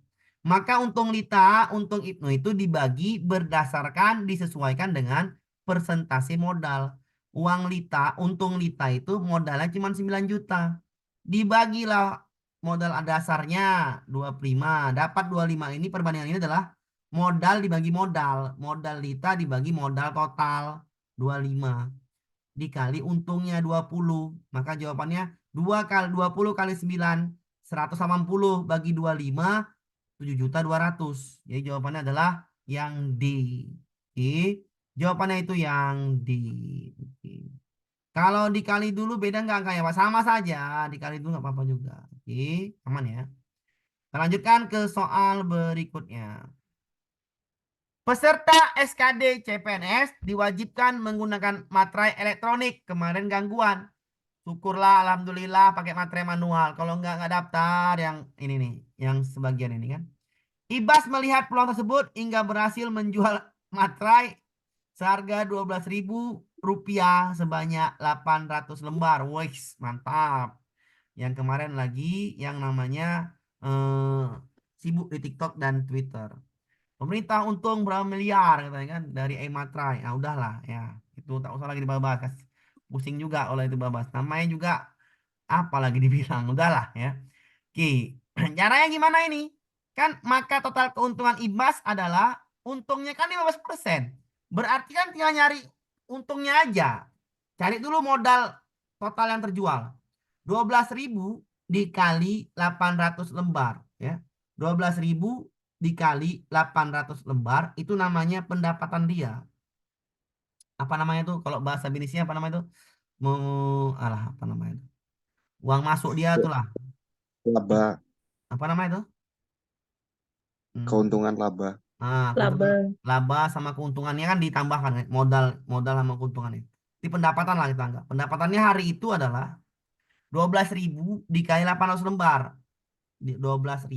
Maka untung Lita, untung Ibnu itu dibagi berdasarkan disesuaikan dengan persentase modal. Uang Lita, untung Lita itu modalnya cuma 9 juta. Dibagilah modal dasarnya 25. Dapat 25 ini, perbandingan ini adalah modal dibagi modal. Modal Lita dibagi modal total 25. Dikali untungnya 20. Maka jawabannya 2 kali 20 kali 9. 180 bagi 25. 7.200.000. Jadi jawabannya adalah yang D. Oke. Jawabannya itu yang D. Oke. Kalau dikali dulu beda nggak angkanya Pak? Sama saja. Dikali dulu nggak apa-apa juga. Oke. Aman ya. Kita lanjutkan ke soal berikutnya. Peserta SKD CPNS diwajibkan menggunakan materai elektronik. Kemarin gangguan. Syukurlah, alhamdulillah pakai materai manual. Kalau nggak daftar yang ini nih. Yang sebagian ini kan. Ibas melihat peluang tersebut hingga berhasil menjual materai seharga Rp12.000 sebanyak 800 lembar. Wih, mantap. Yang kemarin lagi yang namanya sibuk di TikTok dan Twitter. Pemerintah untung berapa miliar katanya kan dari e-materai. Nah, udahlah ya. Itu tak usah lagi dibahas. Pusing juga oleh itu babas. Namanya juga apa lagi dibilang. Udahlah ya. Oke. Caranya gimana ini? Kan maka total keuntungan Ibas adalah untungnya kan 15%. Berarti kan tinggal nyari untungnya aja. Cari dulu modal total yang terjual. 12.000 dikali 800 lembar. Ya. 12.000 dikali 800 lembar. Itu namanya pendapatan dia. Apa namanya tuh? Kalau bahasa bisnisnya apa namanya tuh? Apa namanya tuh? Uang masuk dia tuh lah. Laba. Apa namanya tuh? Keuntungan laba. Keuntungan laba sama keuntungannya kan ditambahkan kan? modal sama keuntungannya. Di pendapatan lah kita anggap. Pendapatannya hari itu adalah 12.000 dikali 800 lembar. 12.000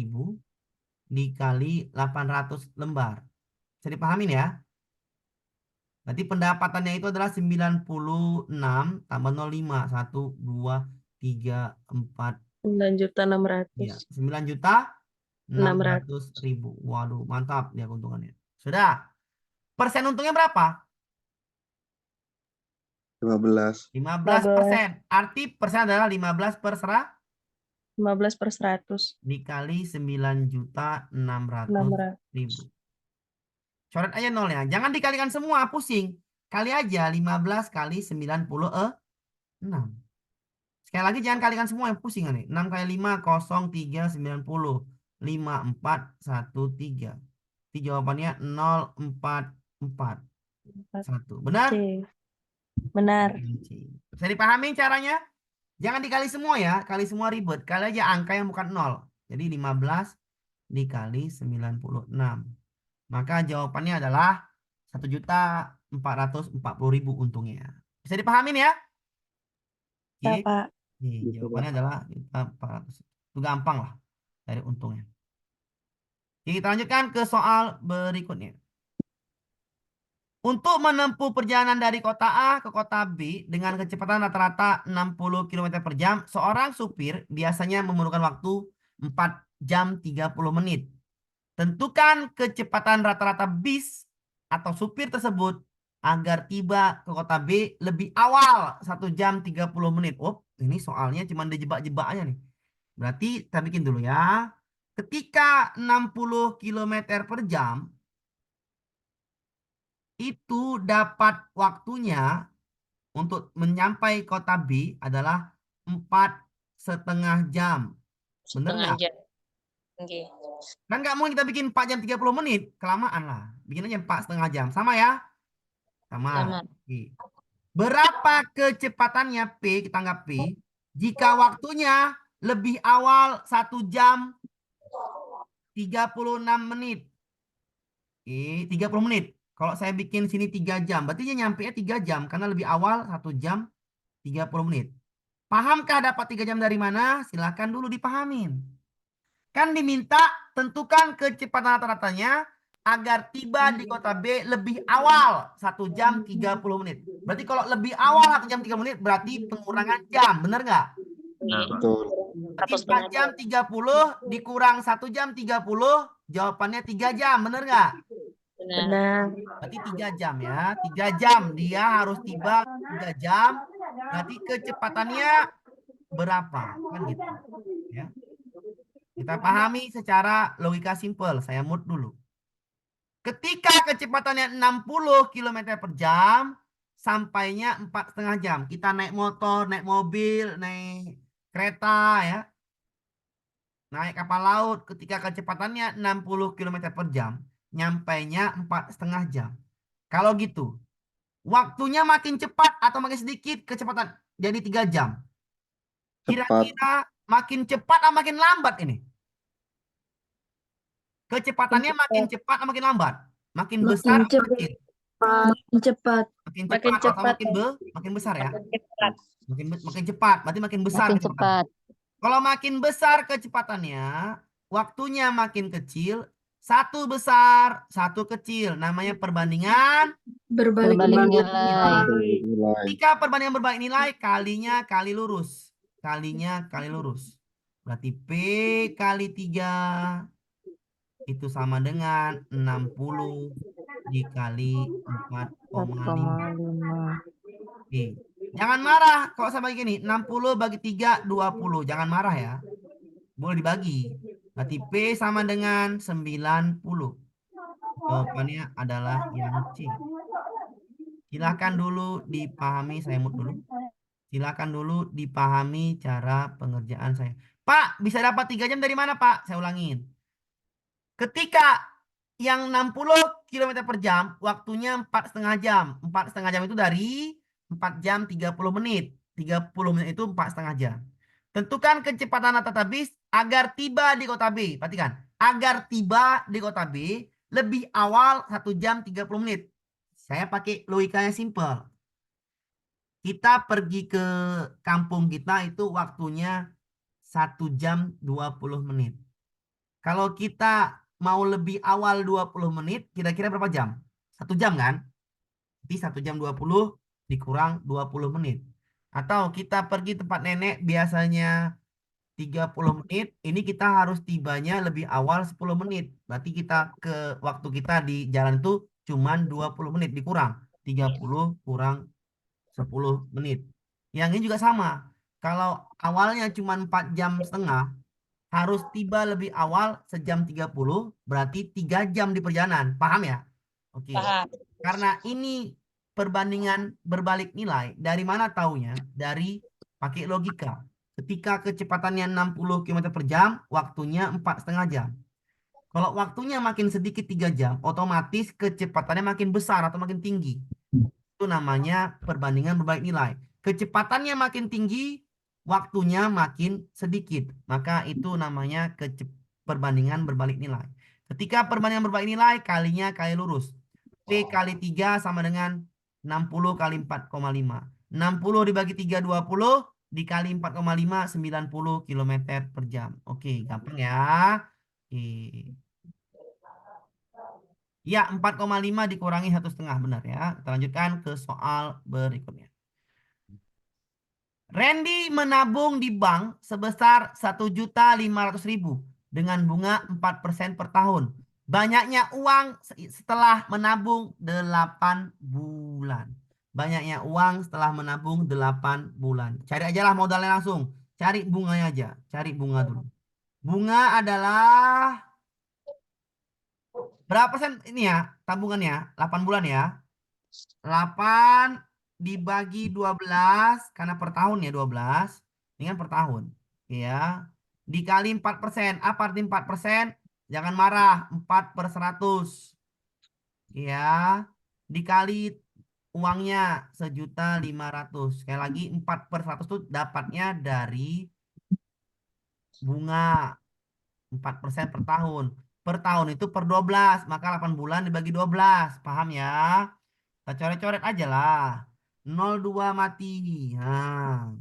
dikali 800 lembar. Bisa dipahamin ya? Berarti pendapatannya itu adalah 96 tambah 05. 1, 2, 3, 4. 9.600.000. Iya, 9.600.000. Waduh, mantap dia keuntungannya. Sudah. Persen untungnya berapa? 15. 15%. Arti persen adalah 15 per 15 per 100. dikali 9.600.000. Coret aja nolnya. Jangan dikalikan semua, pusing. Kali aja 15 kali 96. Sekali lagi jangan kalikan semua yang pusing nih. 6 kali 5, 0, 3, 90. 5, 4, 1, 3. Jadi jawabannya 0, 4, 4, 1. Benar? C. Benar. Bisa dipahami caranya? Jangan dikali semua ya. Kali semua ribet. Kali aja angka yang bukan 0. Jadi 15 dikali 96. Maka jawabannya adalah 1.440.000 untungnya. Bisa dipahamin ya? Ya, Oke. Pak. Nih, jawabannya adalah 1.400. Itu gampang lah dari untungnya. Oke, kita lanjutkan ke soal berikutnya. Untuk menempuh perjalanan dari kota A ke kota B dengan kecepatan rata-rata 60 km per jam, seorang supir biasanya memerlukan waktu 4 jam 30 menit. Tentukan kecepatan rata-rata bis atau supir tersebut agar tiba ke kota B lebih awal 1 jam 30 menit. Oh, ini soalnya cuma dijebak-jebak aja nih. Berarti kita bikin dulu ya. Ketika 60 km per jam, itu dapat waktunya untuk menyampai kota B adalah 4,5 jam. Bener Setengah nggak? jam. Oke. Kan nggak mungkin kita bikin 4 jam 30 menit. Kelamaan lah. Bikin aja 4,5 jam. Sama ya? Sama. Sama. Oke. Berapa kecepatannya P, kita anggap P, jika waktunya lebih awal 1 jam 36 menit. Oke, 30 menit. Kalau saya bikin sini 3 jam, berarti dia nyampe 3 jam karena lebih awal 1 jam 30 menit. Pahamkah dapat 3 jam dari mana? Silahkan dulu dipahamin. Kan diminta tentukan kecepatan rata-ratanya agar tiba di kota B lebih awal 1 jam 30 menit. Berarti kalau lebih awal 1 jam 30 menit berarti pengurangan jam. Bener nggak? Betul. Berarti 4 jam 30 dikurang 1 jam 30, jawabannya 3 jam. Bener nggak? Benar. Benar. Berarti 3 jam ya. 3 jam. Dia harus tiba 3 jam. Berarti kecepatannya berapa? Kan gitu. Ya. Kita pahami secara logika simpel. Saya mood dulu. Ketika kecepatannya 60 km per jam, sampainya 4,5 jam. Kita naik motor, naik mobil, naik kereta ya. Naik kapal laut ketika kecepatannya 60 km per jam, nyampainya 4,5 jam. Kalau gitu, waktunya makin cepat atau makin sedikit kecepatan jadi 3 jam. Cepat. Kira-kira makin cepat atau makin lambat ini? Kecepatannya makin cepat atau makin lambat? Makin besar atau kecil? Makin cepat. Makin Makin cepat atau cepat. makin besar ya? Makin cepat. Makin cepat, berarti makin besar Makin kecepatannya. cepat. Kalau makin besar kecepatannya, waktunya makin kecil, satu besar, satu kecil. Namanya perbandingan Berbalik Berbalik nilai. nilai. Nilai. Jika perbandingan berbalik nilai, kalinya kali lurus. Kalinya kali lurus. Berarti P kali 3 itu sama dengan 60 dikali 4,5. 4,5. Oke. Jangan marah kalau saya bagi gini. 60 bagi 3, 20. Jangan marah ya. Boleh dibagi. Berarti P sama dengan 90. Jawabannya adalah yang C. Silahkan dulu dipahami, saya mute dulu. Silakan dulu dipahami cara pengerjaan saya. Pak, bisa dapat 3 jam dari mana, Pak? Saya ulangin. Ketika yang 60 km per jam, waktunya 4,5 jam. 4,5 jam itu dari 4 jam 30 menit. 30 menit itu 4,5 jam. Tentukan kecepatan rata-rata bis agar tiba di kota B. Perhatikan. Agar tiba di kota B lebih awal 1 jam 30 menit. Saya pakai logikanya simpel. Kita pergi ke kampung kita itu waktunya 1 jam 20 menit. Kalau kita mau lebih awal 20 menit, kira-kira berapa jam? 1 jam kan? Jadi 1 jam 20 dikurang 20 menit. Atau kita pergi tempat nenek biasanya 30 menit, ini kita harus tibanya lebih awal 10 menit. Berarti kita waktu kita di jalan itu cuman 20 menit dikurang. 30 kurang 10 menit. Yang ini juga sama. Kalau awalnya cuma 4 jam setengah, harus tiba lebih awal sejam 30, berarti 3 jam di perjalanan. Paham ya? Oke. Paham. Karena ini perbandingan berbalik nilai. Dari mana taunya? Dari pakai logika. Ketika kecepatannya 60 km per jam, waktunya 4,5 jam. Kalau waktunya makin sedikit 3 jam, otomatis kecepatannya makin besar atau makin tinggi. Itu namanya perbandingan berbalik nilai. Kecepatannya makin tinggi, waktunya makin sedikit. Maka itu namanya perbandingan berbalik nilai. Ketika perbandingan berbalik nilai, kalinya kali lurus. P kali 3 sama dengan 60 kali 4,5. 60 dibagi 3, 20. Dikali 4,5, 90 km per jam. Oke, gampang ya. Oke. Ya, 4,5 dikurangi 1,5, benar ya. Kita lanjutkan ke soal berikutnya. Randy menabung di bank sebesar 1.500.000 dengan bunga 4% per tahun. Banyaknya uang setelah menabung 8 bulan. Banyaknya uang setelah menabung 8 bulan. Cari aja lah modalnya langsung. Cari bunganya aja. Cari bunga dulu. Bunga adalah berapa persen ini ya tabungannya? 8 bulan ya. 8 dibagi 12 karena per tahun ya 12. Ini kan per tahun. Ya. Dikali 4%. Apa arti 4%? Jangan marah. 4/100. Ya. Dikali uangnya 1.500.000. Sekali lagi 4/100 itu dapatnya dari bunga 4% per tahun. Per tahun itu per 12. Maka 8 bulan dibagi 12. Paham ya? Kita coret-coret aja lah. 0,2 mati. Nah.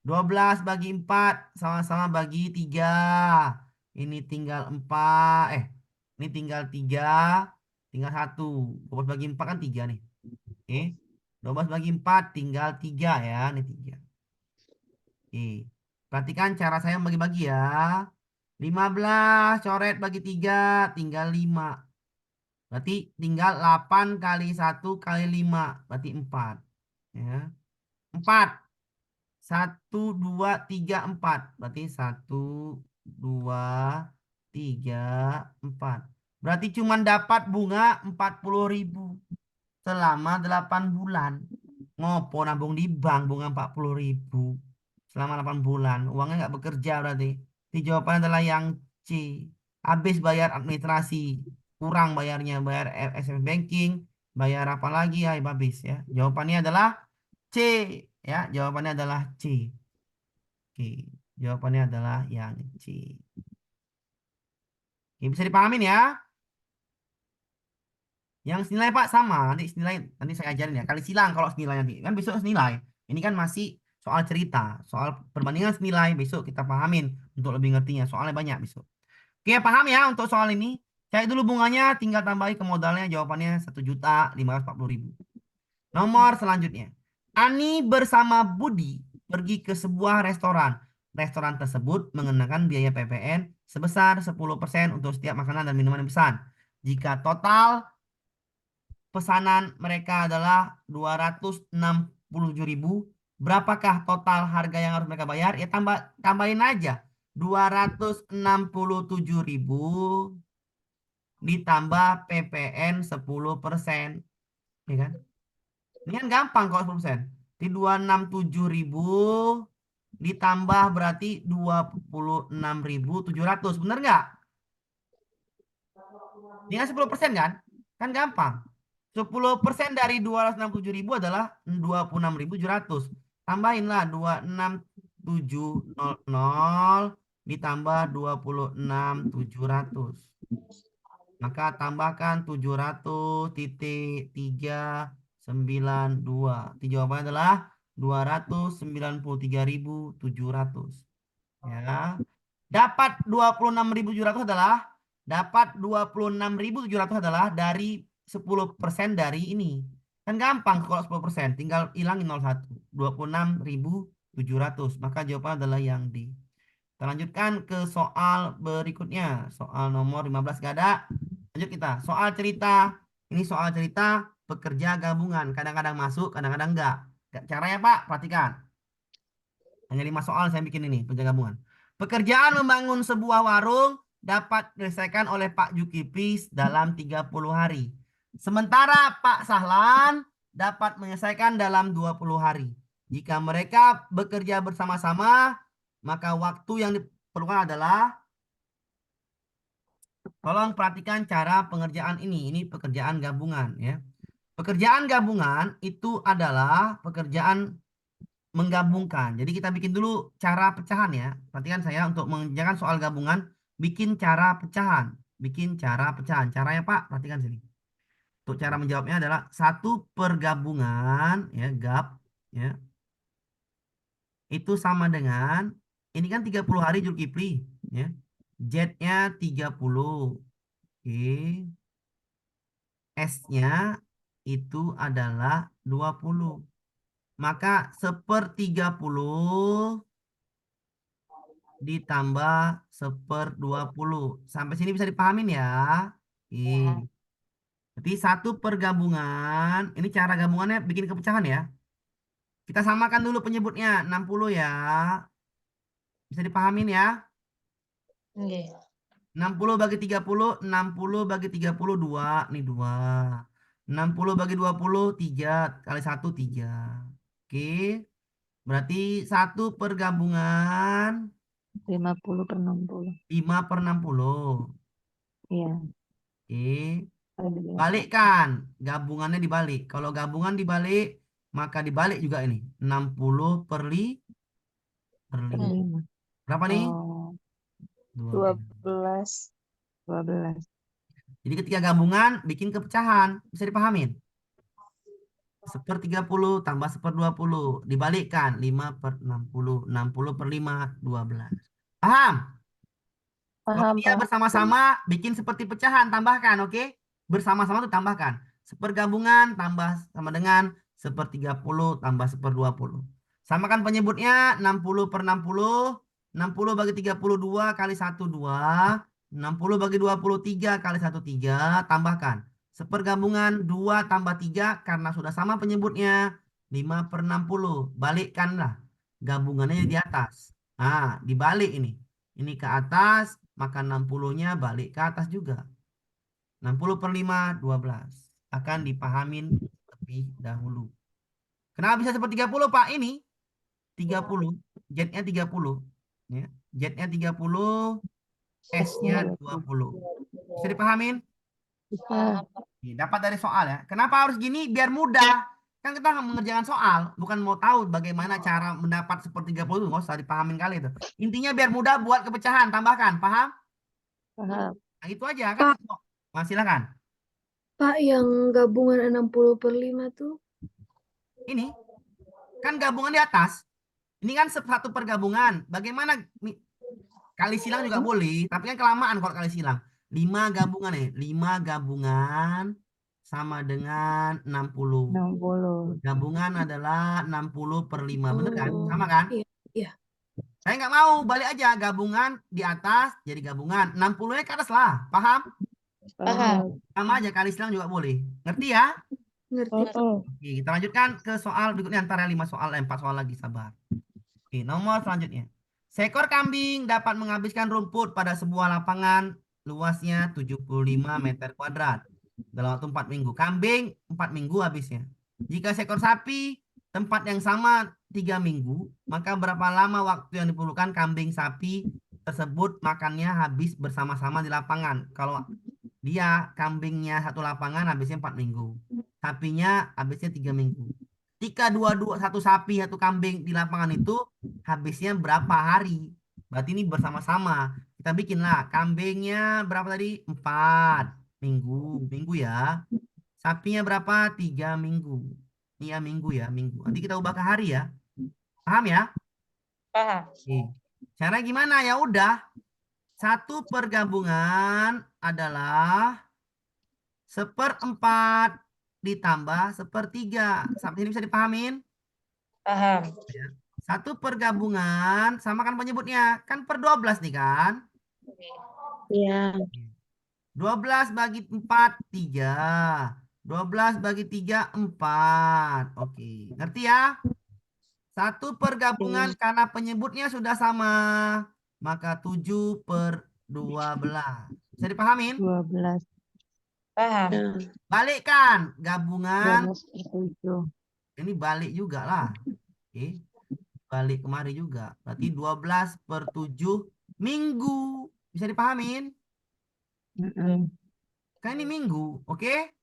12 bagi 4. Sama-sama bagi 3. Ini tinggal 4. Ini tinggal 3. Tinggal 1. 12 bagi 4 kan 3 nih. Oke. 12 bagi 4 tinggal 3 ya. Ini 3. Oke. Perhatikan cara saya bagi-bagi ya. 15 coret bagi 3 tinggal 5. Berarti tinggal 8 kali 1 kali 5. Berarti 4. Ya. 4. 1, 2, 3, 4. Berarti 1, 2, 3, 4. Berarti cuma dapat bunga 40.000 selama 8 bulan. Ngopo nabung di bank bunga 40.000 selama 8 bulan. Uangnya nggak bekerja berarti. Di jawabannya adalah yang C. Habis bayar administrasi. Kurang bayarnya. Bayar SMS banking. Bayar apa lagi ya habis ya. Jawabannya adalah C. Ya, jawabannya adalah C. Oke. Jawabannya adalah yang C. Oke, bisa dipahamin ya. Yang senilai Pak sama. Nanti saya ajarin ya. Kali silang kalau senilai nanti. Kan besok senilai. Ini kan masih soal cerita. Soal perbandingan senilai. Besok kita pahamin. Untuk lebih ngertinya. Soalnya banyak besok. Oke, paham ya untuk soal ini. Cari dulu bunganya. Tinggal tambahin ke modalnya. Jawabannya 1.540.000. Nomor selanjutnya. Ani bersama Budi pergi ke sebuah restoran. Restoran tersebut mengenakan biaya PPN sebesar 10% untuk setiap makanan dan minuman yang dipesan. Jika total pesanan mereka adalah 267.000, berapakah total harga yang harus mereka bayar? Ya tambahin aja. 267.000 ditambah PPN 10%. Ya kan? Ini kan gampang kalau 10%. Di 267.000 ditambah berarti 26.700. Bener nggak? Ini kan 10% kan? Kan gampang. 10% dari 267.000 adalah 26.700. Tambahinlah 26700 ditambah 26.700. Maka tambahkan 700,392. Jawabannya adalah 293.700. Ya. Dapat 26.700 adalah dari 10% dari ini. Kan gampang kalau 10%, tinggal hilangin 01. 26.700. Maka jawabannya adalah yang D. Kita lanjutkan ke soal berikutnya. Soal nomor 15 gak ada. Lanjut kita. Soal cerita. Ini soal cerita pekerja gabungan. Kadang-kadang masuk, kadang-kadang enggak. Caranya Pak, perhatikan. Hanya 5 soal saya bikin ini, pekerja gabungan. Pekerjaan membangun sebuah warung dapat diselesaikan oleh Pak Zulkifli dalam 30 hari. Sementara Pak Sahlan dapat menyelesaikan dalam 20 hari. Jika mereka bekerja bersama-sama, maka waktu yang diperlukan adalah, tolong perhatikan cara pengerjaan ini. Ini pekerjaan gabungan ya. Pekerjaan gabungan itu adalah pekerjaan menggabungkan. Jadi kita bikin dulu cara pecahan ya. Perhatikan saya untuk mengerjakan soal gabungan, bikin cara pecahan. Bikin cara pecahan. Caranya Pak, perhatikan sini. Untuk cara menjawabnya adalah satu pergabungan ya, gab ya. Itu sama dengan ini kan 30 hari Zulkifli ya. Z-nya 30. Oke. S-nya itu adalah 20. Maka 1/30 ditambah 1/20. Sampai sini bisa dipahamin ya. Oke. Berarti satu pergabungan, ini cara gabungannya bikin kepecahan ya. Kita samakan dulu penyebutnya, 60 ya. Bisa dipahamin ya. Nggih. 60 bagi 30, 60 bagi 30, 2. Nih 2. 60 bagi 20, 3. Kali 1, 3. Oke. Berarti satu pergabungan 50/60. 5/60. Iya. Oke. Ada di- Balikkan. Gabungannya dibalik. Kalau gabungan dibalik, maka dibalik juga ini. 60 per 5. lima. Berapa nih? Oh, 12. 12. Jadi ketika gabungan, bikin kepecahan. Bisa dipahamin? 1/30 tambah 1/20. Dibalikkan. 5/60. 60 per 5, 12. Paham? Kalau Paham, dia Pak. bersama-sama, bikin seperti pecahan. Tambahkan, oke? Bersama-sama itu tambahkan. Sepergabungan tambah sama dengan 1/30 tambah 1/20. Samakan penyebutnya 60/60. 60 bagi 32 kali 1, 2. 60 bagi 23 kali 1, 3. Tambahkan. Sepergabungan 2 tambah 3 karena sudah sama penyebutnya. 5/60. Balikkanlah. Gabungannya di atas. Nah, dibalik ini. Ini ke atas, maka 60-nya balik ke atas juga. 60 per 5, 12. Akan dipahamin lebih dahulu. Kenapa bisa seperti 30, Pak? Ini 30, Z-nya 30. Ya. Z-nya 30, S-nya 20. Bisa dipahamin? Bisa. Nih, dapat dari soal ya. Kenapa harus gini? Biar mudah. Kan kita mengerjakan soal, bukan mau tahu bagaimana cara mendapat 1/30 itu. Nggak usah dipahamin kali itu. Intinya biar mudah buat kepecahan. Tambahkan, paham? Paham. Nah, itu aja kan. Nah, silakan. Pak, yang gabungan 60/5 tuh Ini kan gabungan di atas. Ini kan satu pergabungan. Bagaimana kali silang juga boleh, tapi kan kelamaan kalau kali silang. 5 gabungan nih. 5 gabungan sama dengan 60. 60. Gabungan adalah 60 per 5. Bener kan? Sama kan? Iya. Iya. Saya nggak mau. Balik aja. Gabungan di atas jadi gabungan. 60-nya ke atas lah. Paham? Paham. Sama aja. Kali silang juga boleh. Ngerti ya? Ngerti, Pak. Oke, kita lanjutkan ke soal berikutnya. Antara 5 soal, 4 soal lagi. Sabar. Oke, nomor selanjutnya. Seekor kambing dapat menghabiskan rumput pada sebuah lapangan luasnya 75 meter kuadrat dalam waktu 4 minggu. Kambing 4 minggu habisnya. Jika seekor sapi tempat yang sama 3 minggu, maka berapa lama waktu yang diperlukan kambing sapi tersebut makannya habis bersama-sama di lapangan? Kalau dia kambingnya satu lapangan habisnya 4 minggu. Sapinya habisnya 3 minggu. Ketika satu sapi satu kambing di lapangan itu habisnya berapa hari? Berarti ini bersama-sama. Kita bikinlah kambingnya berapa tadi? 4 minggu. Minggu ya. Sapinya berapa? 3 minggu. Iya minggu ya, minggu. Nanti kita ubah ke hari ya. Paham ya? Paham. Oke. Cara gimana? Ya udah. Satu pergabungan adalah 1/4 ditambah 1/3. Sampai sini bisa dipahamin? Paham. Ya. Satu pergabungan, samakan penyebutnya. Kan per 12 nih kan? Iya. 12 bagi 4, 3. 12 bagi 3, 4. Oke, ngerti ya? Satu pergabungan karena penyebutnya sudah sama. Maka 7/12. Bisa dipahamin? 12. Paham. Ya. Balikkan gabungan. 12/7. Ini balik juga lah. Oke. Balik kemari juga. Berarti 12/7 minggu. Bisa dipahamin? Kan ini minggu. Oke?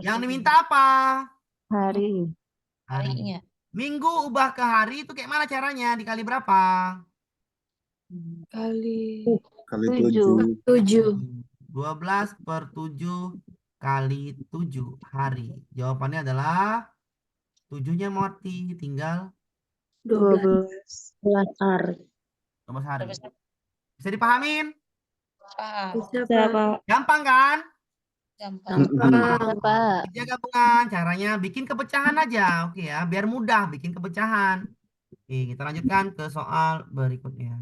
Yang diminta apa? Hari. Hari. Harinya. Minggu ubah ke hari itu kayak mana caranya? Dikali berapa? Kali Kali 7. 12/7 kali 7 hari. Jawabannya adalah 7-nya mati. Tinggal 12 hari. 12 hari. Terus Bisa dipahamin? paham. Bisa, Siapa? Pak? Gampang kan? Gampang. Gampang. Pak. Kerja gabungan. Caranya bikin kepecahan aja. Oke ya. Biar mudah bikin kepecahan. Oke, kita lanjutkan ke soal berikutnya.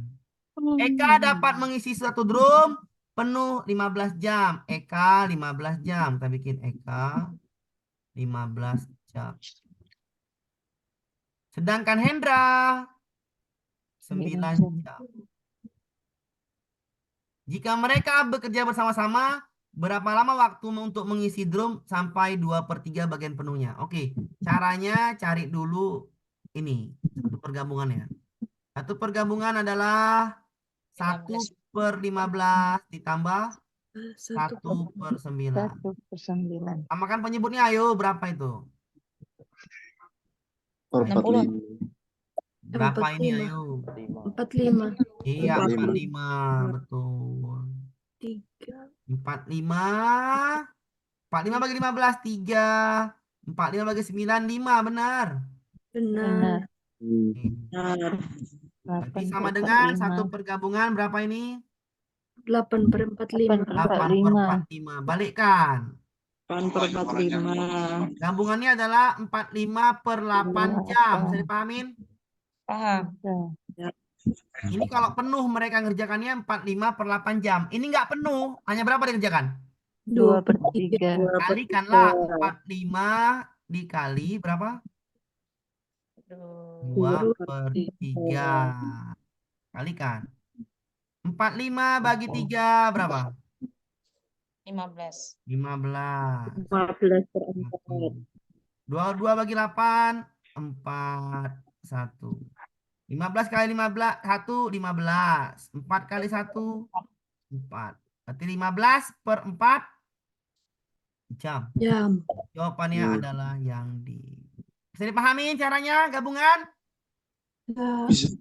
Eka dapat mengisi satu drum penuh 15 jam. Eka 15 jam. Kita bikin Eka 15 jam. Sedangkan Hendra 9 jam. Jika mereka bekerja bersama-sama, berapa lama waktu untuk mengisi drum sampai 2/3 bagian penuhnya? Oke, caranya cari dulu ini, satu pergabungannya. Satu pergabungan adalah 1/15 ditambah 1/9. 1/9. Samakan penyebutnya, ayo berapa itu? Per 60. 45. Berapa ini 45. ayo? 45. Iya, 45. 45, betul. 3. 45 bagi 15 3. 45 bagi 9 5, benar. Benar. Berarti sama dengan satu pergabungan berapa ini? 8/45. 8/45. Balikkan. 8/45. Gabungannya adalah 45/8 jam. Bisa dipahamin? Paham. Ini kalau penuh mereka ngerjakannya 45/8 jam. Ini nggak penuh. Hanya berapa dikerjakan? 2/3. Kalikanlah 45 dikali berapa? 2/3. Kalikan. 45 bagi 3 berapa? 15. 15. 14/4. 22 bagi 8 4 1. 15 kali 15 1 15. 4 kali 1 4. Berarti 15/4 jam. Jawabannya adalah yang di. Bisa dipahami caranya gabungan? Bisa.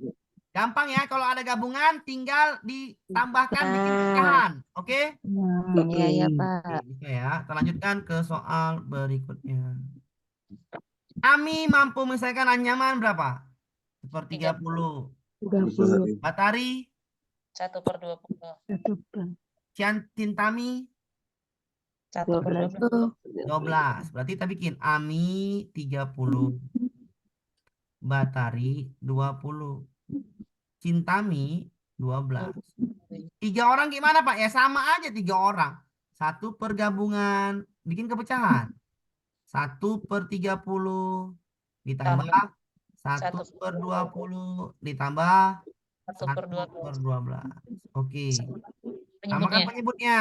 Gampang ya, kalau ada gabungan tinggal ditambahkan bikin pecahan. Oke? Iya, ya, Oke, Pak. bisa ya. Kita lanjutkan ke soal berikutnya. Ami mampu menyelesaikan anyaman berapa? 1/30. 30. Batari, 1/20. Tintami 1/20. 12. Berarti kita bikin Ami 30. Batari 20. Cintami 12. 3 orang gimana Pak? Ya sama aja 3 orang. Satu pergabungan. Bikin kepecahan. 1/30 ditambah 1/20 ditambah 1/12. Oke. Samakan penyebutnya.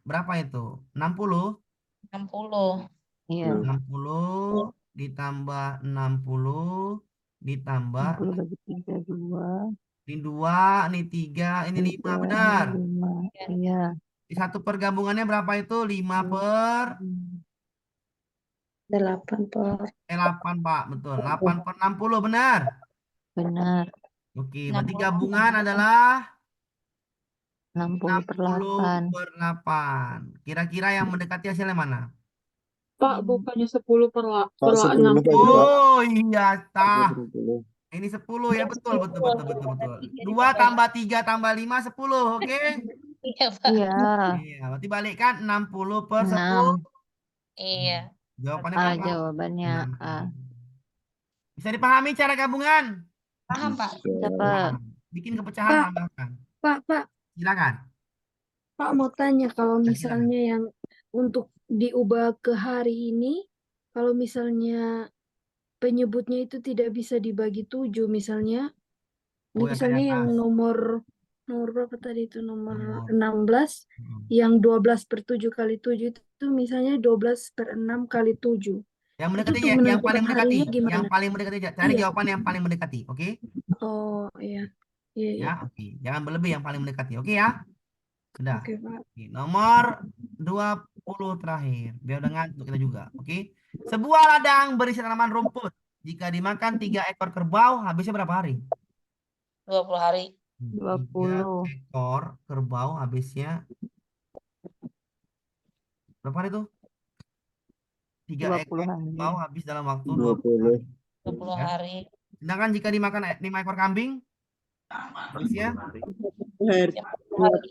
Berapa itu? 60. 60. Iya. 60 ditambah 60 ditambah 60 bagi 3 2. ini 2, ini 3, ini 5, benar. 5. Iya. Di satu pergabungannya berapa itu? 5/8 Pak, betul. 8/60, benar. Benar. Oke, berarti gabungan adalah 60/8. 60/8. Kira-kira yang mendekati hasilnya mana? Pak, bukannya 10 per Pak, 10 Pak. Oh iya, tah. 10. Ini 10 ya, betul. 2 tambah 3 tambah 5, 10, oke? Iya, Pak. Iya. Iya, berarti balikkan 60/10. 6. Iya. Jawabannya A berapa? jawabannya A. Bisa dipahami cara gabungan? Paham, Pak. Bisa, Pak. Bikin kepecahan Pak. tambahkan. Pak. Silakan. Pak mau tanya kalau Ya, misalnya yang untuk diubah ke hari ini, kalau misalnya penyebutnya itu tidak bisa dibagi 7 misalnya, Oh, yang misalnya kayak yang atas. nomor nomor berapa tadi itu? Nomor Nomor 16. hmm. Yang 12/7 kali 7 itu misalnya 12/6 kali 7. Yang Itu mendekati untuk yang paling menentukan mendekati, harinya yang gimana? paling mendekati aja. Cari Iya. jawaban yang paling mendekati, oke? Oh, iya. Iya, iya. Ya, oke. Jangan berlebih yang paling mendekati, oke ya? Sudah. Oke, Pak. Oke, nomor 20 terakhir. Biar udah ngantuk kita juga, oke? Sebuah ladang berisi tanaman rumput. Jika dimakan 3 ekor kerbau, habisnya berapa hari? 20 hari. 3 20. ekor kerbau habisnya berapa hari tuh? 3 ekor 20 hari. kerbau habis dalam waktu 20. 20 hari. 20 Ya. hari. Sedangkan jika dimakan 5 ekor kambing, habisnya 40 hari. 40 hari.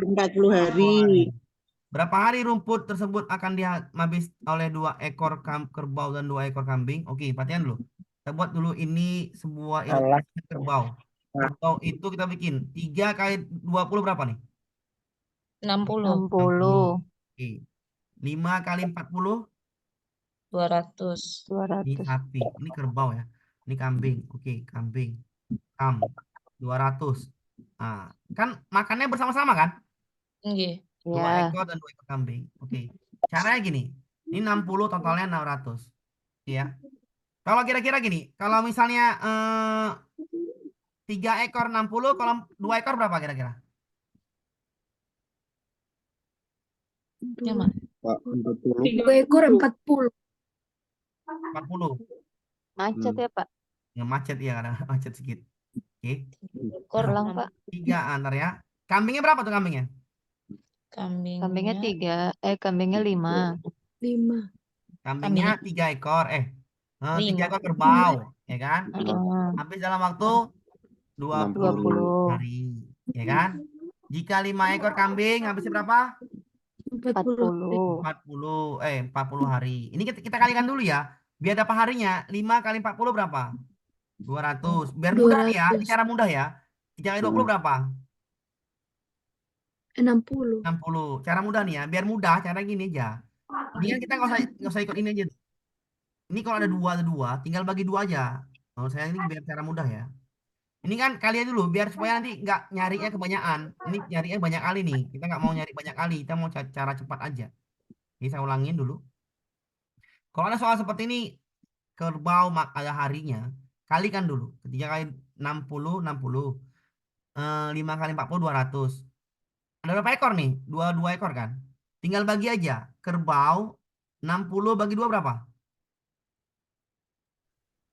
20 hari. Berapa hari rumput tersebut akan dihabis oleh 2 ekor kerbau dan 2 ekor kambing? Oke, perhatian dulu. Kita buat dulu ini sebuah ilustrasi kerbau. Kerbau itu kita bikin 3 kali 20 berapa nih? 60. 60. Oke. 5 kali 40 200. ini 200. sapi. Ini kerbau ya. Ini kambing. Oke, kambing. 200. Nah, kan makannya bersama-sama kan? Nggih. 2 Ya. ekor dan 2 ekor kambing. Oke. Caranya gini. Ini 60 totalnya 600. Ya. Kalau kira-kira gini, kalau misalnya 3 ekor 60, kalau 2 ekor berapa kira-kira? Yang mana? Pak, 40. 2 ekor 40. 40. Macet ya, Pak. Ya, macet ya, kadang macet sedikit. Oke. Ekor Ulang, Pak. 3 antar ya. Kambingnya berapa tuh kambingnya? Kambingnya Kambingnya 3. Kambingnya 5. 5. Kambingnya 3 ekor. 3 5. ekor kerbau, ya kan? Heeh. Habis dalam waktu 20 20. hari, ya kan? Jika 5 ekor kambing habisnya berapa? 40. 40. 40 hari. Ini kita kalikan dulu ya. Biar dapat harinya 5 kali 40 berapa? 200. Biar mudah nih ya. Ini 200. cara mudah ya. 3 kali 20 berapa? 60. 60. Cara mudah nih ya. Biar mudah, cara gini aja. Ini kan kita nggak usah ikut ini aja. Ini kalau ada dua, tinggal bagi 2 aja. Kalau saya ini biar cara mudah ya. Ini kan kalian dulu, biar supaya nanti nggak nyarinya kebanyakan. Ini nyarinya banyak kali nih. Kita nggak mau nyari banyak kali, kita mau cara cepat aja. Ini saya ulangin dulu. Kalau ada soal seperti ini, kerbau ada harinya, kalikan dulu. Ketiga kali 60, 60. 5 kali 40, 200. Ada berapa ekor nih? Dua ekor kan? Tinggal bagi aja. Kerbau 60 bagi 2 berapa?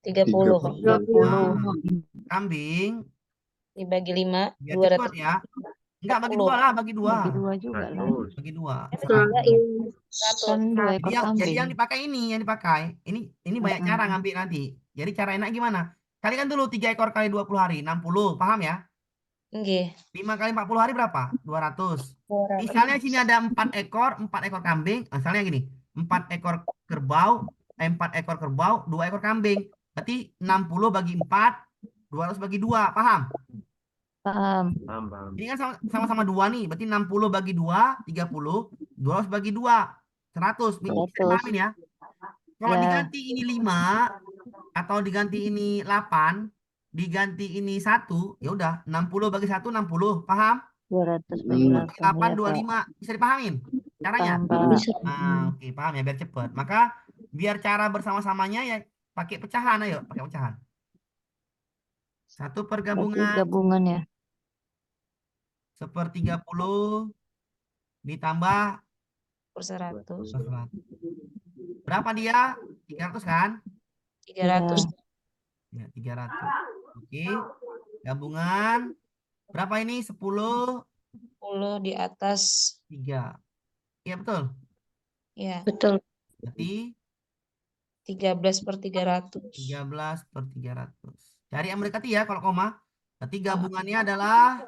30. 30. Nah, kambing Dibagi 5. biar cepat ya. Enggak, bagi 2 lah, bagi 2. Bagi 2 juga lah. Bagi 2. Kan 2 ekor Jadi yang kambing. dipakai yang dipakai. Ini banyak cara ngambil nanti. Jadi cara enak gimana? Kalikan dulu 3 ekor kali 20 hari, 60. Paham ya? Nggih. 5 kali 40 hari berapa? 200. 200. Misalnya sini ada 4 ekor kambing. Misalnya gini, 4 ekor kerbau, 4 ekor kerbau, 2 ekor kambing. Berarti 60 bagi 4, 200 bagi 2. Paham? Paham. Ini kan sama-sama 2 nih. Berarti 60 bagi 2, 30. 200 bagi 2, 100. Pahamin ya. Kalau Ya. diganti ini 5 atau diganti ini 8, diganti ini 1, ya udah 60 bagi 1 60. Paham? 200 bagi 8 8. Ya, Pak. 25. Bisa dipahamin caranya? Paham, Pak. Nah, oke, paham ya, biar cepet. Maka biar cara bersama-samanya ya pakai pecahan. Ayo, pakai pecahan. 1 per Berarti gabungan gabungan ya. 1/30 ditambah Per 100. 100. Berapa dia? 300 kan? 300. Ya, 300. Oke. Gabungan berapa ini? 10, 10 di atas. 3. Iya, betul. Ya. Betul. Berarti 13 per 300. 13 per 300. Cari yang mendekati ya kalau koma. Berarti gabungannya adalah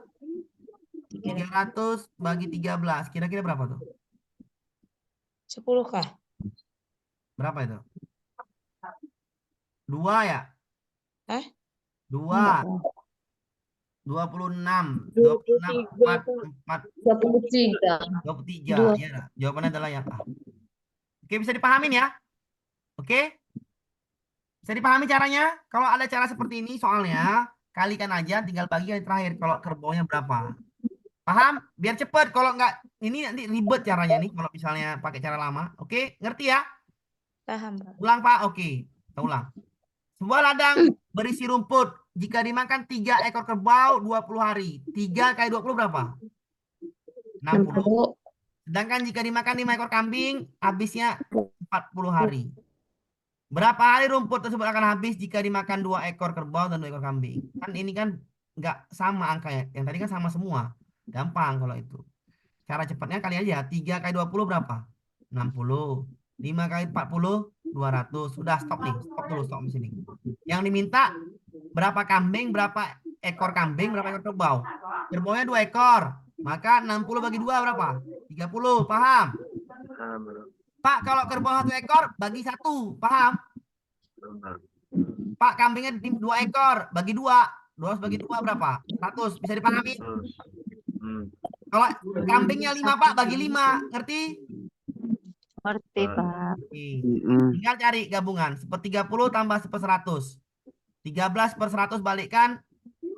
300 bagi 13. Kira-kira berapa tuh? 10 kah? Berapa itu? 2 ya? Hah? 2. 26. 26, 4, 23. 23. Ya, jawabannya adalah yang A. Oke, bisa dipahamin ya? Oke? Bisa dipahami caranya? Kalau ada cara seperti ini soalnya, kalikan aja, tinggal bagi yang terakhir. Kalau kerbaunya berapa? Paham? Biar cepet. Kalau nggak, ini nanti ribet caranya nih. Kalau misalnya pakai cara lama. Oke, ngerti ya? Paham, Pak. Ulang Pak. Oke, kita ulang. Sebuah ladang berisi rumput. Jika dimakan 3 ekor kerbau 20 hari. 3 kali 20 berapa? 60. Sedangkan jika dimakan 5 ekor kambing, habisnya 40 hari. Berapa hari rumput tersebut akan habis jika dimakan 2 ekor kerbau dan 2 ekor kambing? Kan ini kan nggak sama angkanya. Yang tadi kan sama semua. Gampang kalau itu. Cara cepatnya kali aja. 3 kali 20 berapa? 60. 5 kali 40, 200. Sudah, stop nih. Stop dulu, stop di sini. Yang diminta berapa kambing, berapa ekor kambing, berapa ekor kerbau. Kerbaunya 2 ekor. Maka 60 bagi 2 berapa? 30. Paham? Pak, kalau kerbau 1 ekor, bagi 1. Paham? Pak, kambingnya 2 ekor, bagi 2. 200 bagi 2 berapa? 100. Bisa dipahami? Kalau kambingnya 5, Pak, bagi 5. Ngerti? Ngerti, Pak. Oke. Tinggal cari gabungan. 1/30 tambah 1/100. 13/100 balikkan.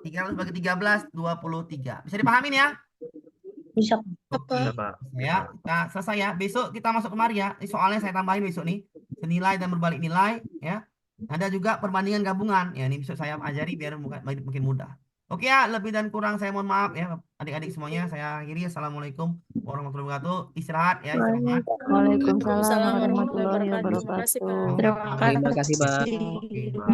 300 bagi 13, 23. Bisa dipahamin ya? Bisa. Oke. Ya, kita selesai ya. Besok kita masuk kemari ya. Ini soalnya saya tambahin besok nih. Senilai dan berbalik nilai. Ya. Ada juga perbandingan gabungan. Ya, ini besok saya ajari biar makin mudah. Oke ya, lebih dan kurang saya mohon maaf ya. Adik-adik semuanya, saya akhiri. Assalamualaikum warahmatullahi wabarakatuh. Istirahat ya, istirahat. Waalaikumsalam warahmatullahi wabarakatuh. Terima kasih, Pak. Terima Terima kasih, Pak. Oke.